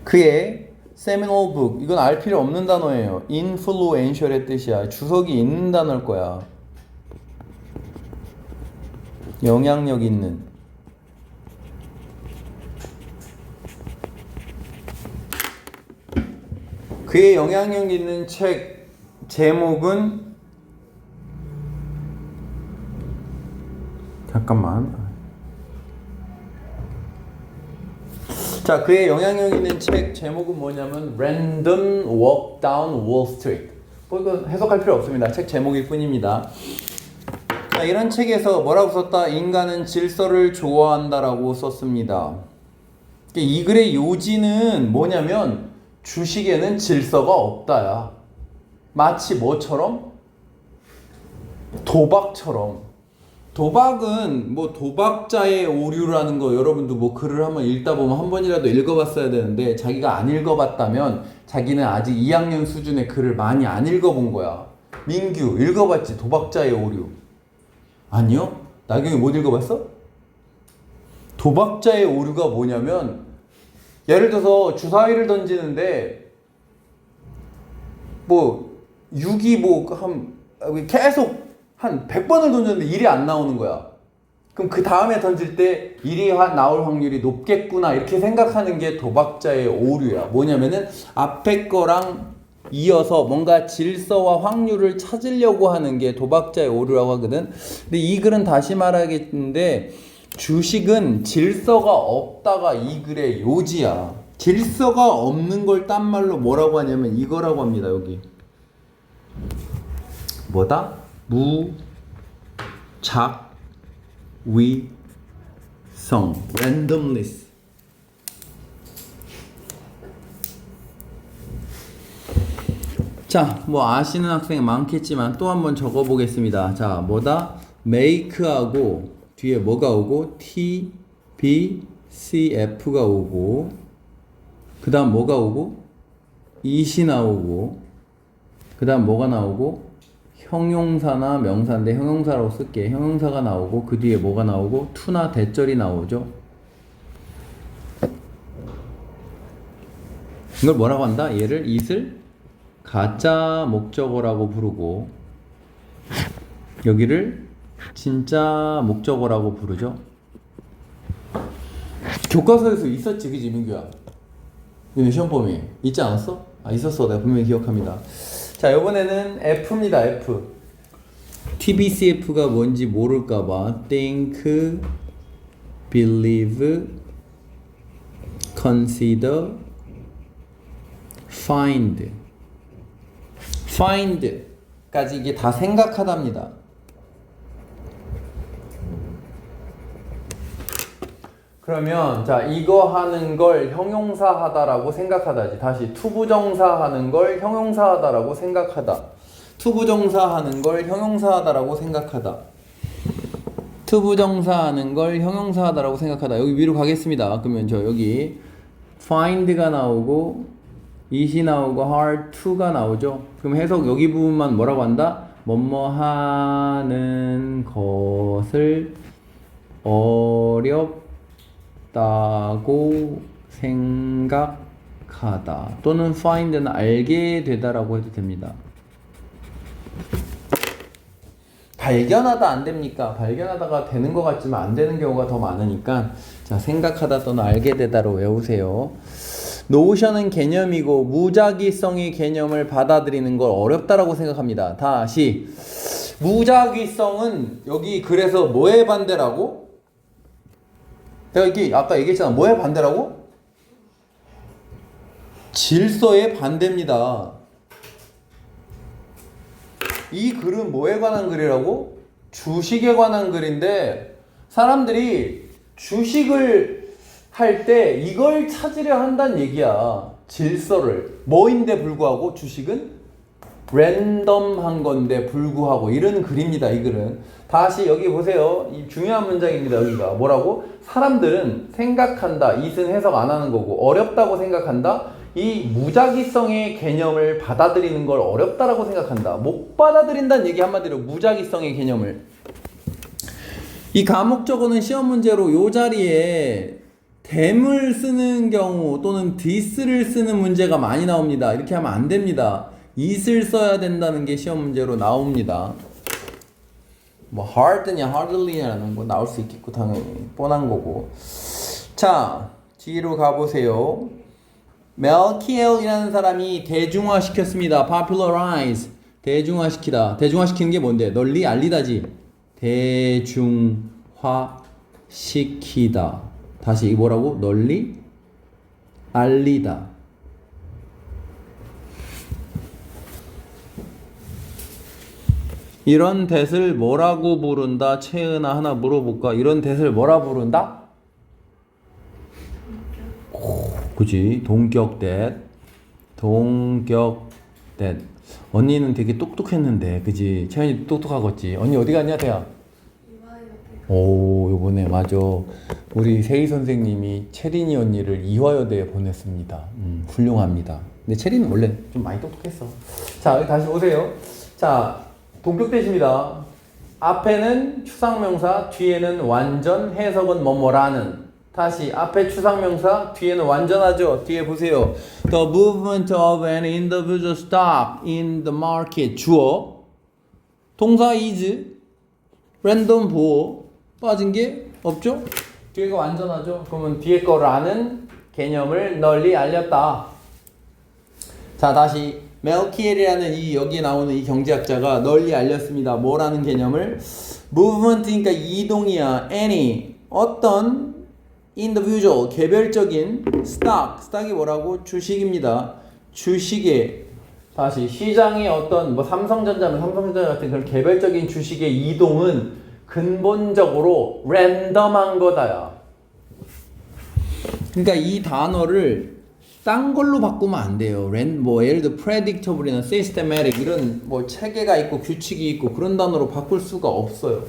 그의 seminal book, 이건 알 필요 없는 단어예요. influential의 뜻이야. 주석이 있는 단어일 거야. 영향력 있는. 그의 영향력 있는 책 제목은, 잠깐만. 자, 그의 영향력 있는 책 제목은 뭐냐면 Random Walk Down Wall Street. 뭐 이거 해석할 필요 없습니다. 책 제목일 뿐입니다. 자, 이런 책에서 뭐라고 썼다? 인간은 질서를 좋아한다라고 썼습니다. 이 글의 요지는 뭐냐면 주식에는 질서가 없다야. 마치 뭐처럼? 도박처럼. 도박은 뭐 도박자의 오류라는 거 여러분도 뭐 글을 한번 읽다 보면 한 번이라도 읽어봤어야 되는데 자기가 안 읽어봤다면 자기는 아직 2학년 수준의 글을 많이 안 읽어본 거야. 민규 읽어봤지? 도박자의 오류. 아니요? 나경이 못 읽어봤어? 도박자의 오류가 뭐냐면 예를 들어서 주사위를 던지는데 뭐 6이 뭐 계속 한 100번을 던졌는데 1이 안 나오는 거야. 그럼 그 다음에 던질 때 1이 나올 확률이 높겠구나 이렇게 생각하는 게 도박자의 오류야. 뭐냐면은 앞에 거랑 이어서 뭔가 질서와 확률을 찾으려고 하는 게 도박자의 오류라고 하거든. 근데 이 글은 다시 말하겠는데 주식은 질서가 없다가 이 글의 요지야. 질서가 없는 걸 딴 말로 뭐라고 하냐면 이거라고 합니다. 여기 뭐다? 무작위성, randomness. 자, 뭐 아시는 학생 많겠지만 또 한번 적어 보겠습니다. 자, 뭐다? make하고 뒤에 뭐가 오고 T, B, C, F가 오고 그 다음 뭐가 오고 it이 나오고 그 다음 뭐가 나오고 형용사나 명사인데 형용사라고 쓸게. 형용사가 나오고 그 뒤에 뭐가 나오고 to나 대절이 나오죠. 이걸 뭐라고 한다? 얘를 it을 가짜 목적어라고 부르고 여기를 진짜 목적어라고 부르죠. 교과서에서 있었지, 그지 민규야? 시험 범위 있지 않았어? 아, 있었어. 내가 분명히 기억합니다. 자, 이번에는 F입니다. F. TBCF가 뭔지 모를까봐 think, believe, consider, find. find까지 이게 다 생각하답니다. 그러면 자, 이거 하는 걸 형용사 하다라고 생각하다지. 다시 투부정사 하는 걸 형용사 하다라고 생각하다. 투부정사 하는 걸 형용사 하다라고 생각하다. 투부정사 하는 걸 형용사 하다라고 생각하다. 여기 위로 가겠습니다. 그러면 저 여기 find가 나오고 it이 나오고 hard to가 나오죠. 그럼 해석 여기 부분만 뭐라고 한다? 뭐뭐 하는 것을 어렵다고 생각하다 또는 find는 알게 되다라고 해도 됩니다. 발견하다 안 됩니까? 발견하다가 되는 것 같지만 안 되는 경우가 더 많으니까 자, 생각하다 또는 알게 되다로 외우세요. 노션은 개념이고 무작위성의 개념을 받아들이는 걸 어렵다라고 생각합니다. 다시 무작위성은 여기 그래서 뭐의 반대라고? 내가 이게 아까 얘기했잖아. 뭐의 반대라고? 질서의 반대입니다. 이 글은 뭐에 관한 글이라고? 주식에 관한 글인데 사람들이 주식을 할 때 이걸 찾으려 한다는 얘기야. 질서를. 뭐인데 불구하고 주식은 랜덤한 건데 불구하고 이런 글입니다. 이 글은. 다시 여기 보세요. 이 중요한 문장입니다. 여기가 뭐라고? 사람들은 생각한다. it은 해석 안 하는 거고 어렵다고 생각한다. 이 무작위성의 개념을 받아들이는 걸 어렵다라고 생각한다. 못 받아들인다는 얘기 한마디로 무작위성의 개념을. 이 가목적어는 시험 문제로 요 자리에 tham을 쓰는 경우 또는 this를 쓰는 문제가 많이 나옵니다. 이렇게 하면 안 됩니다. it을 써야 된다는 게 시험 문제로 나옵니다. 뭐 hard냐 hardly냐라는 거 나올 수 있겠고 당연히 뻔한 거고. 자, 뒤로 가보세요. 멜키엘이라는 사람이 대중화시켰습니다. popularize, 대중화시키다. 대중화시키는 게 뭔데? 널리 알리다지. 대중화시키다. 다시 이거 뭐라고? 널리 알리다. 이런 대을 뭐라고 부른다? 채은아 하나 물어볼까? 이런 대을 뭐라 부른다? 그지? 동격댓. 동격댓. 언니는 되게 똑똑했는데, 그지? 채은이 똑똑하겠지? 언니 어디 갔냐, 대야? 오, 요번에 맞아. 우리 세희 선생님이 채린이 언니를 이화여대에 보냈습니다. 훌륭합니다. 근데 채린은 원래 좀 많이 똑똑했어. 자, 여기 다시 오세요. 자, 동격대십니다. 앞에는 추상명사, 뒤에는 완전, 해석은 뭐뭐라는. 다시 앞에 추상명사, 뒤에는 완전하죠. 뒤에 보세요. The movement of an individual stock in the market. 주어. 동사 is. 랜덤 보어. 빠진 게 없죠? 뒤에가 완전하죠? 그러면 뒤에 거라는 개념을 널리 알렸다. 자, 다시 멜키엘이라는 이 여기에 나오는 이 경제학자가 널리 알렸습니다. 뭐라는 개념을? movement니까 이동이야. any 어떤 individual 개별적인 stock이 뭐라고? 주식입니다. 주식의 다시 시장의 어떤 뭐 삼성전자 같은 그런 개별적인 주식의 이동은 근본적으로 랜덤한 거다야. 그러니까 이 단어를 딴 걸로 바꾸면 안 돼요. 뭐 예를 들어 predictable이나 systematic 이런 뭐 체계가 있고 규칙이 있고 그런 단어로 바꿀 수가 없어요.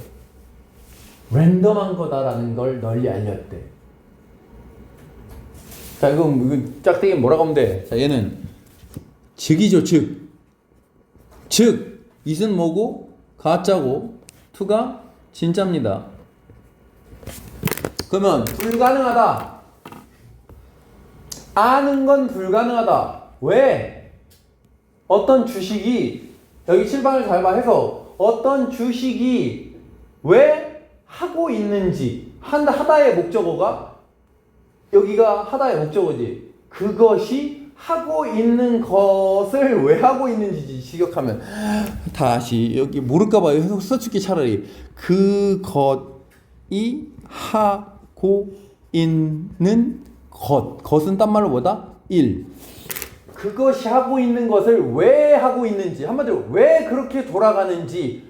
랜덤한 거다라는 걸 널리 알렸대. 자, 이거 짝대기 뭐라고 하면 돼? 자, 얘는 즉이죠, 즉. 즉, it은 뭐고? 가짜고, to가 진짜입니다. 그러면 불가능하다. 아는 건 불가능하다. 왜? 어떤 주식이 여기 칠판을 잘 봐 해서 어떤 주식이 왜 하고 있는지 하다의 목적어가 여기가 하다의 목적어지. 그것이 하고 있는 것을 왜 하고 있는지 직역하면 다시 여기 모를까봐 해석 써줄게. 차라리 그것이 하고 있는 것은 딴 말로 뭐다? 일. 그것이 하고 있는 것을 왜 하고 있는지 한마디로 왜 그렇게 돌아가는지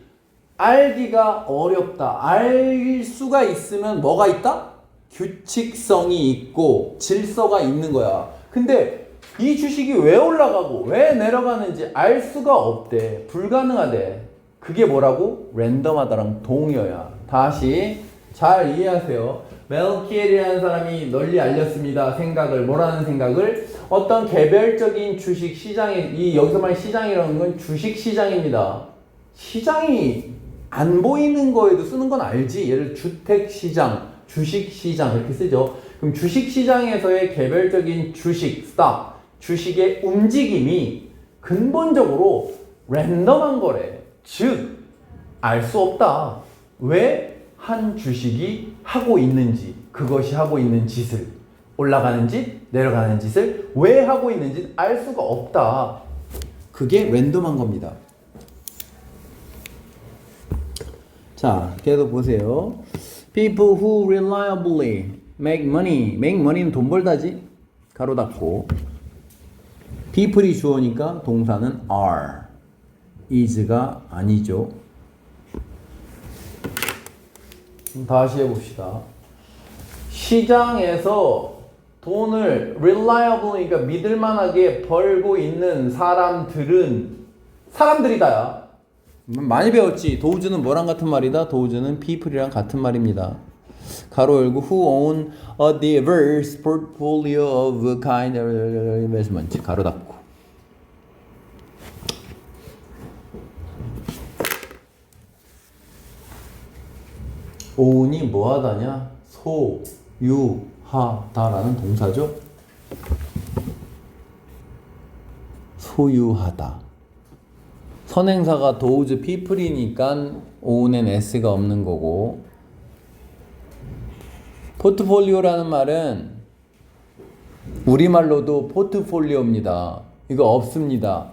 알기가 어렵다. 알 수가 있으면 뭐가 있다? 규칙성이 있고 질서가 있는 거야. 근데 이 주식이 왜 올라가고 왜 내려가는지 알 수가 없대. 불가능하대. 그게 뭐라고? 랜덤하다랑 동의어야. 다시 잘 이해하세요. 멜키엘이라는 사람이 널리 알렸습니다. 생각을. 뭐라는 생각을? 어떤 개별적인 주식 시장에, 여기서 말하는 시장이라는 건 주식 시장입니다. 시장이 안 보이는 거에도 쓰는 건 알지. 예를 들어 주택 시장, 주식 시장 이렇게 쓰죠. 그럼 주식 시장에서의 개별적인 주식, 스탁, 주식의 움직임이 근본적으로 랜덤한 거래. 즉, 알 수 없다. 왜 한 주식이 하고 있는지, 그것이 하고 있는 짓을, 올라가는 짓, 내려가는 짓을 왜 하고 있는지 알 수가 없다. 그게 랜덤한 겁니다. 자, 계속 보세요. People who reliably make money. make money는 돈 벌다지. 가로 닫고. people이 주어니까 동사는 are. is가 아니죠. 다시 해봅시다. 시장에서 돈을 reliably, 그러니까 믿을만하게 벌고 있는 사람들이다야. 많이 배웠지. 도우즈는 뭐랑 같은 말이다? 도우즈는 people이랑 같은 말입니다. 가로 열고 who own a diverse portfolio of kind of investment. 가로 닫고. own이 뭐하다냐? 소유하다. 소유하다라는 동사죠. 소유하다. 선행사가 those people이니까 own엔 s가 없는 거고, 포트폴리오라는 말은 우리말로도 포트폴리오입니다. 이거 없습니다.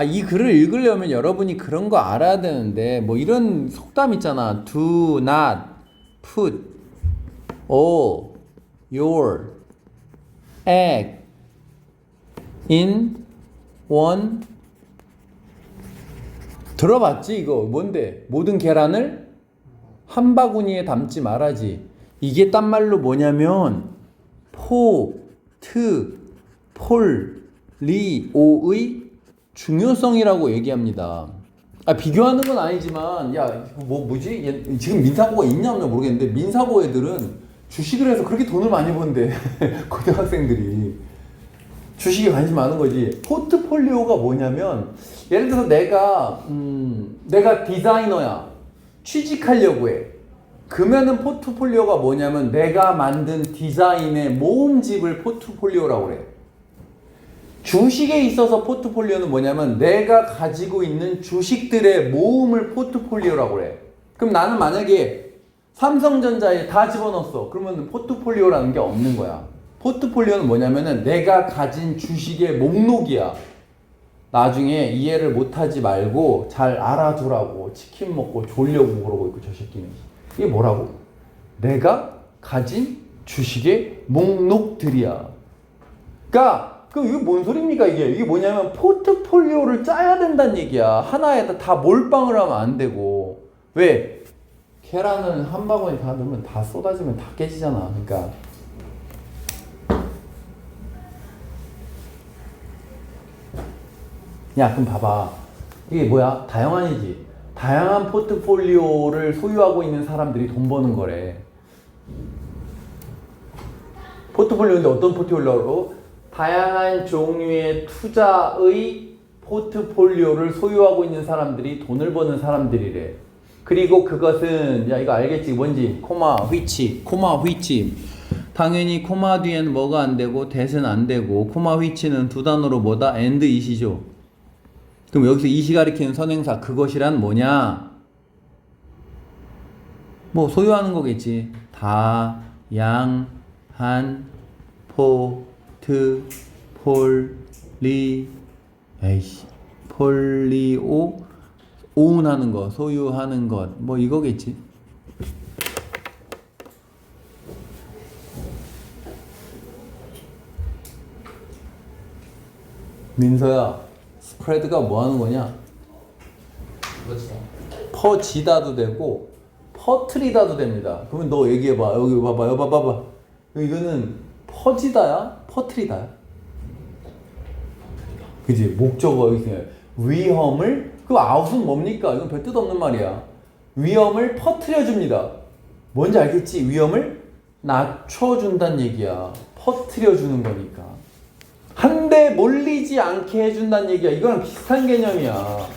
이 글을 읽으려면 여러분이 그런 거 알아야 되는데, 뭐 이런 속담 있잖아. Do not put all your egg in one. 들어봤지? 이거 뭔데? 모든 계란을 한 바구니에 담지 말아지. 이게 딴 말로 뭐냐면 포트폴리오의 중요성이라고 얘기합니다. 비교하는 건 아니지만, 야, 뭐지? 지금 민사고가 있냐 없냐 모르겠는데, 민사고 애들은 주식을 해서 그렇게 돈을 많이 번대. 고등학생들이. 주식에 관심 많은 거지. 포트폴리오가 뭐냐면, 예를 들어서 내가 디자이너야. 취직하려고 해. 그러면은 포트폴리오가 뭐냐면, 내가 만든 디자인의 모음집을 포트폴리오라고 그래. 주식에 있어서 포트폴리오는 뭐냐면 내가 가지고 있는 주식들의 모음을 포트폴리오라고 그래. 그럼 나는 만약에 삼성전자에 다 집어넣었어. 그러면 포트폴리오라는 게 없는 거야. 포트폴리오는 뭐냐면은 내가 가진 주식의 목록이야. 나중에 이해를 못하지 말고 잘 알아두라고. 치킨 먹고 졸려고 그러고 있고 저 새끼는. 이게 뭐라고? 내가 가진 주식의 목록들이야. 그러니까 그럼 이게 뭔 소리입니까 이게? 이게 뭐냐면 포트폴리오를 짜야 된다는 얘기야. 하나에다 다 몰빵을 하면 안 되고. 왜? 계란은 한 바구니 다 넣으면 다 쏟아지면 다 깨지잖아. 그러니까 야 그럼 봐봐. 이게 뭐야? 다양한이지. 다양한 포트폴리오를 소유하고 있는 사람들이 돈 버는 거래. 포트폴리오인데 어떤 포트폴리오로? 다양한 종류의 투자의 포트폴리오를 소유하고 있는 사람들이 돈을 버는 사람들이래. 그리고 그것은 야 이거 알겠지? 뭔지? 코마 휘치. 당연히 코마 뒤에는 뭐가 안 되고 that은 안 되고, 코마 휘치는 두 단어로 뭐다? and it이죠. 그럼 여기서 it이 가리키는 선행사 그것이란 뭐냐? 뭐 소유하는 거겠지. 다양한 폴리오 오운하는 것, 소유하는 것, 뭐 이거겠지. 민서야, 스프레드가 뭐 하는 거냐? 퍼지다도 되고 퍼트리다도 됩니다. 그러면 너 얘기해봐. 여기 봐봐, 여기 봐봐. 이거는 퍼지다야? 퍼트리다야? 그지? 목적어 여기 있어요. 위험을, 그 아웃은 뭡니까? 이건 별 뜻 없는 말이야. 위험을 퍼트려줍니다. 뭔지 알겠지? 위험을 낮춰준다는 얘기야. 퍼트려주는 거니까. 한데 몰리지 않게 해준다는 얘기야. 이거랑 비슷한 개념이야.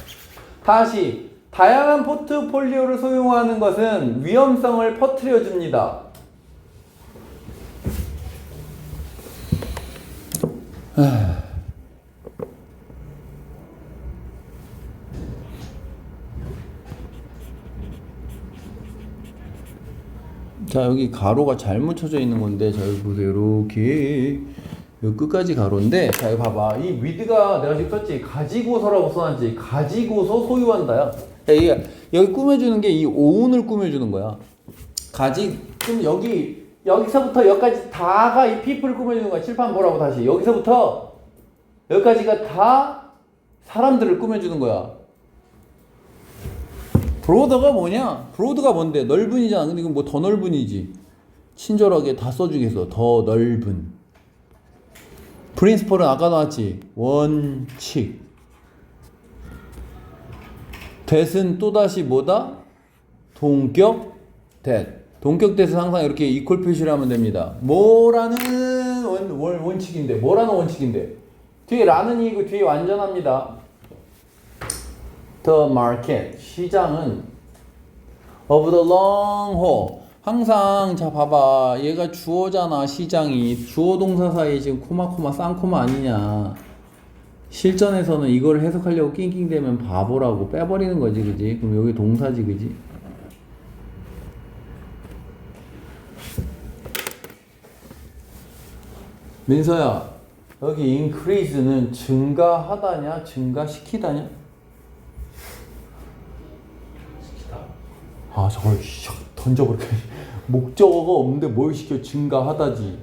다시, 다양한 포트폴리오를 소유하는 것은 위험성을 퍼트려줍니다. 자, 여기 가로가 잘못 쳐져 있는 건데, 자, 여기 보세요. 이렇게 여기 끝까지 가로인데, 자, 여기 봐봐. 이 with가 내가 지금 썼지. 가지고서라고 써놨지. 가지고서 소유한다야. 여기 꾸며주는 게 이 오운을 꾸며주는 거야. 그럼 여기서부터 여기까지 다가 이 people을 꾸며주는 거야. 칠판 보라고 다시. 여기서부터 여기까지가 다 사람들을 꾸며주는 거야. 브로더가 뭐냐? 브로드가 뭔데? 넓은이잖아. 근데 이건 뭐 더 넓은이지. 친절하게 다 써주겠어. 더 넓은. 프린시플은 아까 나왔지. 원칙. that은 또다시 뭐다? 동격 that. 동격 that은 항상 이렇게 이퀄 표시를 하면 됩니다. 뭐라는 원칙인데, 뭐라는 원칙인데. 뒤에 라는 이고 뒤에 완전합니다. The market, 시장은 of the long haul, 항상 자 봐봐 얘가 주어잖아. 시장이 주어 동사 사이에 지금 코마 쌍코마 아니냐. 실전에서는 이걸 해석하려고 낑낑대면 바보라고 빼버리는 거지 그지? 그럼 여기 동사지 그지? 민서야 여기 increase는 증가하다냐 증가시키다냐? 시키다. 아 저걸 샥 던져버릴게. 목적어가 없는데 뭘 시켜. 증가하다지.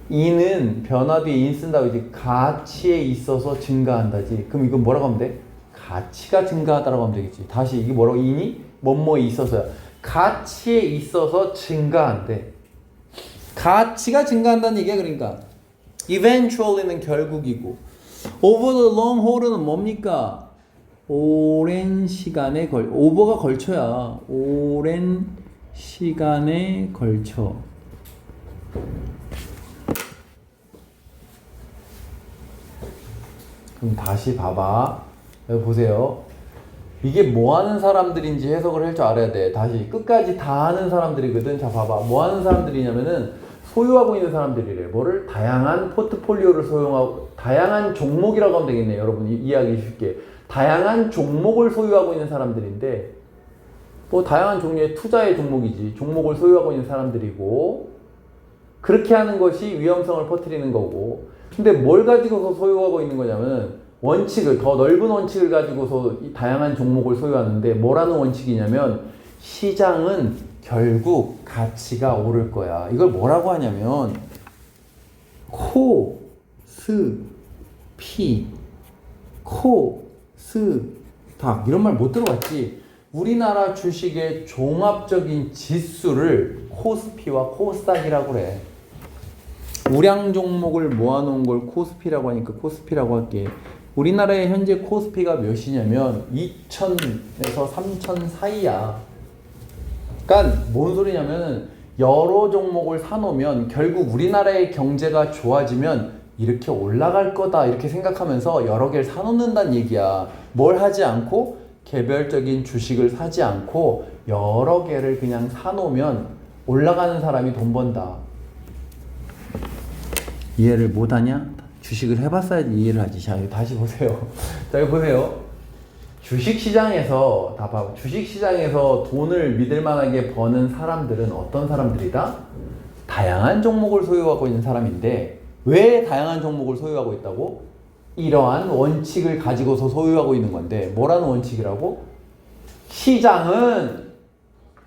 이는 변화 뒤에 인 쓴다고 이제 가치에 있어서 증가한다지. 그럼 이건 뭐라고 하면 돼? 가치가 증가하다라고 하면 되겠지. 다시 이게 뭐라고? 인이 뭐뭐에 있어서야. 가치에 있어서 증가한대. 가치가 증가한다는 얘기야. 그러니까 eventually는 결국이고 over the long haul은 뭡니까? 오랜 시간에 over가 걸쳐야. 오랜 시간에 걸쳐. 그럼 다시 봐봐. 여기 보세요. 이게 뭐 하는 사람들인지 해석을 할 줄 알아야 돼. 다시 끝까지 다 하는 사람들이거든. 자 봐봐. 뭐 하는 사람들이냐면은 소유하고 있는 사람들이래. 뭐를? 다양한 포트폴리오를 소유하고 다양한 종목이라고 하면 되겠네. 여러분 이해하기 쉽게. 다양한 종목을 소유하고 있는 사람들인데 뭐 다양한 종류의 투자의 종목이지. 종목을 소유하고 있는 사람들이고 그렇게 하는 것이 위험성을 퍼뜨리는 거고. 근데 뭘 가지고서 소유하고 있는 거냐면 원칙을 더 넓은 원칙을 가지고서 이 다양한 종목을 소유하는데 뭐라는 원칙이냐면 시장은 결국 가치가 오를 거야. 이걸 뭐라고 하냐면 코스피 코스닥 이런 말 못 들어봤지? 우리나라 주식의 종합적인 지수를 코스피와 코스닥이라고 그래. 우량 종목을 모아놓은 걸 코스피라고 하니까 코스피라고 할게. 우리나라의 현재 코스피가 몇이냐면 2,000에서 3,000 사이야. 그러니까 뭔 소리냐면 여러 종목을 사놓으면 결국 우리나라의 경제가 좋아지면 이렇게 올라갈 거다 이렇게 생각하면서 여러 개를 사놓는다는 얘기야. 뭘 하지 않고 개별적인 주식을 사지 않고 여러 개를 그냥 사놓으면 올라가는 사람이 돈 번다. 이해를 못하냐? 주식을 해봤어야지 이해를 하지. 자, 여기 다시 보세요. 자, 여기 보세요. 주식시장에서 다 봐. 주식시장에서 돈을 믿을만하게 버는 사람들은 어떤 사람들이다? 다양한 종목을 소유하고 있는 사람인데 왜 다양한 종목을 소유하고 있다고? 이러한 원칙을 가지고서 소유하고 있는 건데 뭐라는 원칙이라고? 시장은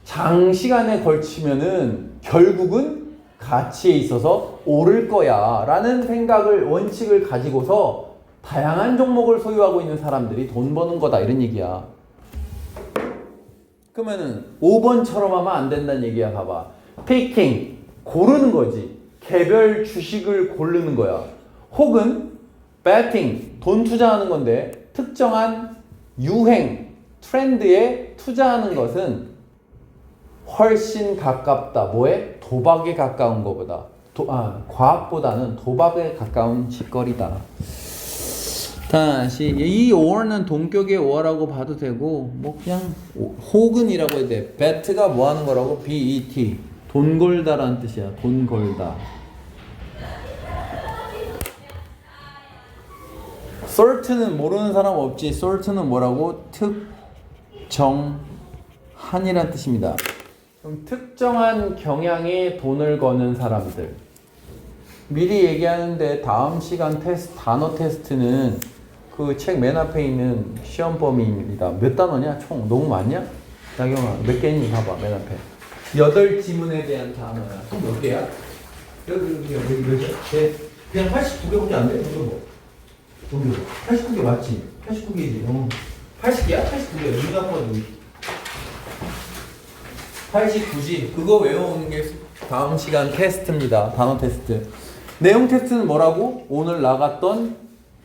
장시간에 걸치면은 결국은 가치에 있어서 오를 거야 라는 생각을 원칙을 가지고서 다양한 종목을 소유하고 있는 사람들이 돈 버는 거다 이런 얘기야. 그러면은 5번처럼 하면 안 된다는 얘기야. 봐봐. 피킹 고르는 거지. 개별 주식을 고르는 거야. 혹은 betting 돈 투자하는 건데 특정한 유행 트렌드에 투자하는 것은 훨씬 가깝다. 뭐에? 도박에 가까운 것보다. 과학보다는 도박에 가까운 짓거리다. 다시 이 or는 동격의 or라고 봐도 되고 뭐 그냥 혹은이라고 해도 돼. bet가 뭐 하는 거라고? bet 돈 걸다라는 뜻이야. 돈 걸다. certain은 모르는 사람 없지. certain은 뭐라고? 특정한이란 뜻입니다. 그럼 특정한 경향에 돈을 거는 사람들. 미리 얘기하는데 다음 시간 테스트, 단어 테스트는 그 책 맨 앞에 있는 시험 범위입니다. 몇 단어냐? 총 너무 많냐? 나경아 몇 개니? 봐봐 맨 앞에. 8지문에 대한 단어야. 총 몇 개야? 여기 그냥 89개밖에 안 돼? 뭐? 89개 맞지? 89개지. 80개야? 89개. 눈 감아도 89지. 그거 외워오는 게 다음 시간 테스트입니다. 단어 테스트. 내용 테스트는 뭐라고? 오늘 나갔던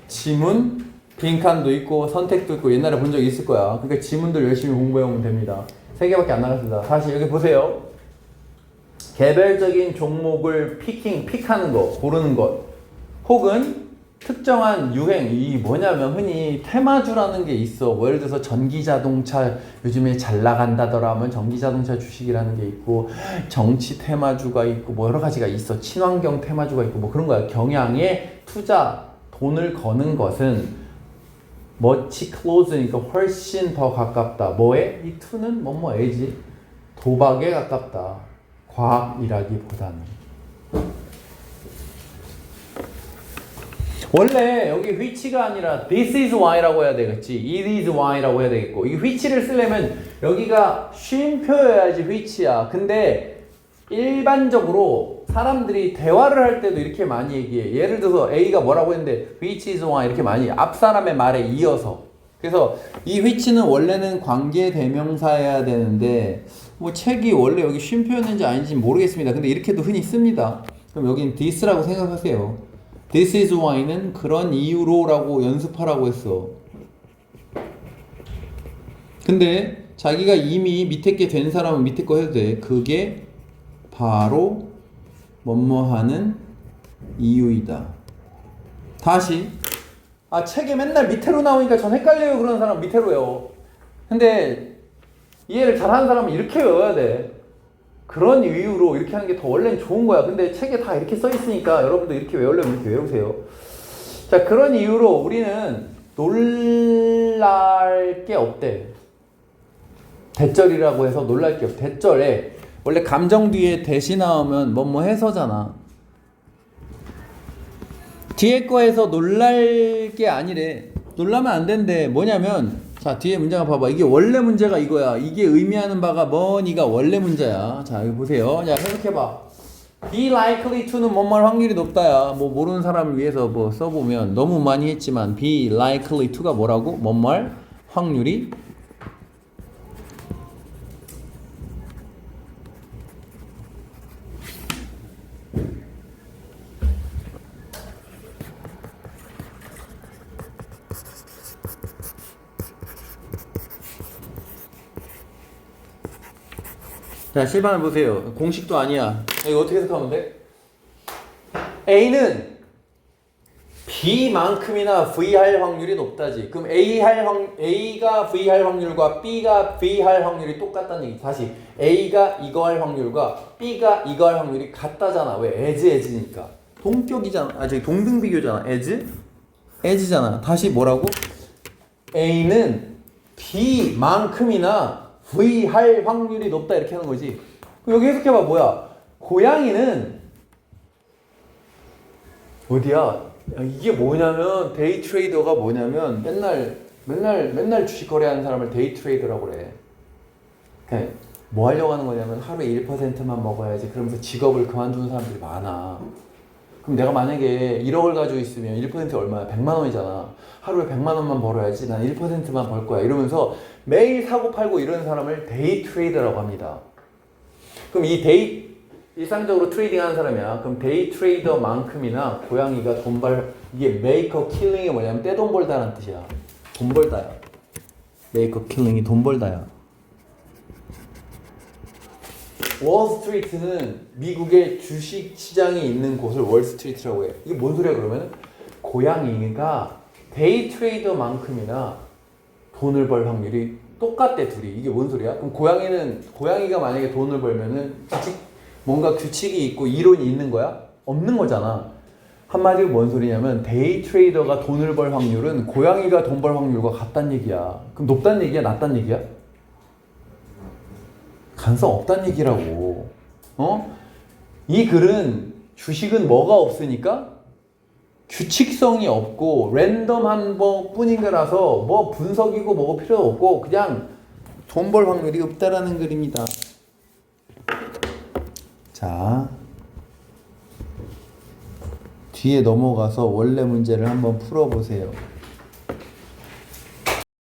지문, 빈칸도 있고 선택도 있고 옛날에 본 적 있을 거야. 그러니까 지문들 열심히 공부해오면 됩니다. 3개밖에 안 나갔습니다. 다시 여기 보세요. 개별적인 종목을 픽하는 거, 고르는 것. 혹은 특정한 유행, 이 뭐냐면 흔히 테마주라는 게 있어. 예를 들어서 전기자동차 요즘에 잘 나간다더라 하면 전기자동차 주식이라는 게 있고, 정치 테마주가 있고, 뭐 여러 가지가 있어. 친환경 테마주가 있고, 뭐 그런 거야. 경향에 투자, 돈을 거는 것은 much close니까 훨씬 더 가깝다. 뭐에? 이 to는 뭐뭐에지. 도박에 가깝다. 과학이라기보다는. 원래 여기 which가 아니라 this is why라고 해야 되겠지. it is why라고 해야 되겠고, 이 which를 쓰려면 여기가 쉼표여야지 which야. 근데 일반적으로 사람들이 대화를 할 때도 이렇게 많이 얘기해. 예를 들어서 A가 뭐라고 했는데 which is why 이렇게 많이 앞 사람의 말에 이어서. 그래서 이 which는 원래는 관계 대명사여야 되는데 뭐 책이 원래 여기 쉼표였는지 아닌지 모르겠습니다. 근데 이렇게도 흔히 씁니다. 그럼 여긴 this라고 생각하세요. This is why는 그런 이유로라고 연습하라고 했어. 근데 자기가 이미 밑에 게 된 사람은 밑에 거 해도 돼. 그게 바로 뭐뭐하는 이유이다. 다시. 책에 맨날 밑으로 나오니까 전 헷갈려요 그러는 사람 밑으로 외워. 근데 이해를 잘하는 사람은 이렇게 외워야 돼. 그런 이유로 이렇게 하는 게 더 원래는 좋은 거야. 근데 책에 다 이렇게 써 있으니까 여러분도 이렇게 외우려면 이렇게 외우세요. 자, 그런 이유로 우리는 놀랄 게 없대. 대절이라고 해서 놀랄 게 없대. 대절에 원래 감정 뒤에 대시 나오면 뭐뭐 해서잖아. 뒤에 거에서 놀랄 게 아니래. 놀라면 안 된대. 뭐냐면 자, 뒤에 문제가 봐봐. 이게 원래 문제가 이거야. 이게 의미하는 바가 뭐니가 원래 문제야. 자, 여기 보세요. 자, 해석해봐. be likely to는 뭐뭐할 확률이 높다야. 뭐 모르는 사람을 위해서 뭐 써보면 너무 많이 했지만 be likely to가 뭐라고? 뭐뭐할 확률이 자, 실반을 보세요. 공식도 아니야. 이거 어떻게 해석하면 돼? A는 B만큼이나 V 할 확률이 높다지. 그럼 A가 V 할 확률과 B가 V 할 확률이 똑같다는 얘기. 다시 A가 이거 할 확률과 B가 이거 할 확률이 같다잖아. 왜? as니까. 동격이잖아. 저기 동등 비교잖아. as잖아. 다시 뭐라고? A는 B만큼이나 V 할 확률이 높다 이렇게 하는 거지. 여기 해석해봐. 뭐야? 고양이는 어디야? 야, 이게 뭐냐면 데이 트레이더가 뭐냐면 맨날 주식 거래하는 사람을 데이 트레이더라고 그래. 그냥 뭐 하려고 하는 거냐면 하루에 1%만 먹어야지. 그러면서 직업을 그만두는 사람들이 많아. 그럼 내가 만약에 1억을 가지고 있으면 1% 얼마야? 100만 원이잖아. 하루에 100만 원만 벌어야지. 난 1%만 벌 거야. 이러면서 매일 사고 팔고 이러는 사람을 데이 트레이더라고 합니다. 그럼 일상적으로 트레이딩 하는 사람이야. 그럼 데이 트레이더만큼이나 고양이가 이게 make a killing이 뭐냐면 떼돈 벌다라는 뜻이야. 돈 벌다야. make a killing이 돈 벌다야. 월스트리트는 미국의 주식 시장이 있는 곳을 월스트리트라고 해. 이게 뭔 소리야 그러면? 고양이가 데이 트레이더만큼이나 돈을 벌 확률이 똑같대 둘이. 이게 뭔 소리야? 그럼 고양이가 만약에 돈을 벌면은 뭔가 규칙이 있고 이론이 있는 거야? 없는 거잖아. 한마디로 뭔 소리냐면 데이 트레이더가 돈을 벌 확률은 고양이가 돈 벌 확률과 같다는 얘기야. 그럼 높다는 얘기야? 낮다는 얘기야? 가능성 없다는 얘기라고. 이 글은 주식은 뭐가 없으니까 규칙성이 없고 랜덤한 뿐인 거라서 뭐 분석이고 뭐가 필요 없고 그냥 돈 벌 확률이 없다라는 글입니다. 자, 뒤에 넘어가서 원래 문제를 한번 풀어보세요.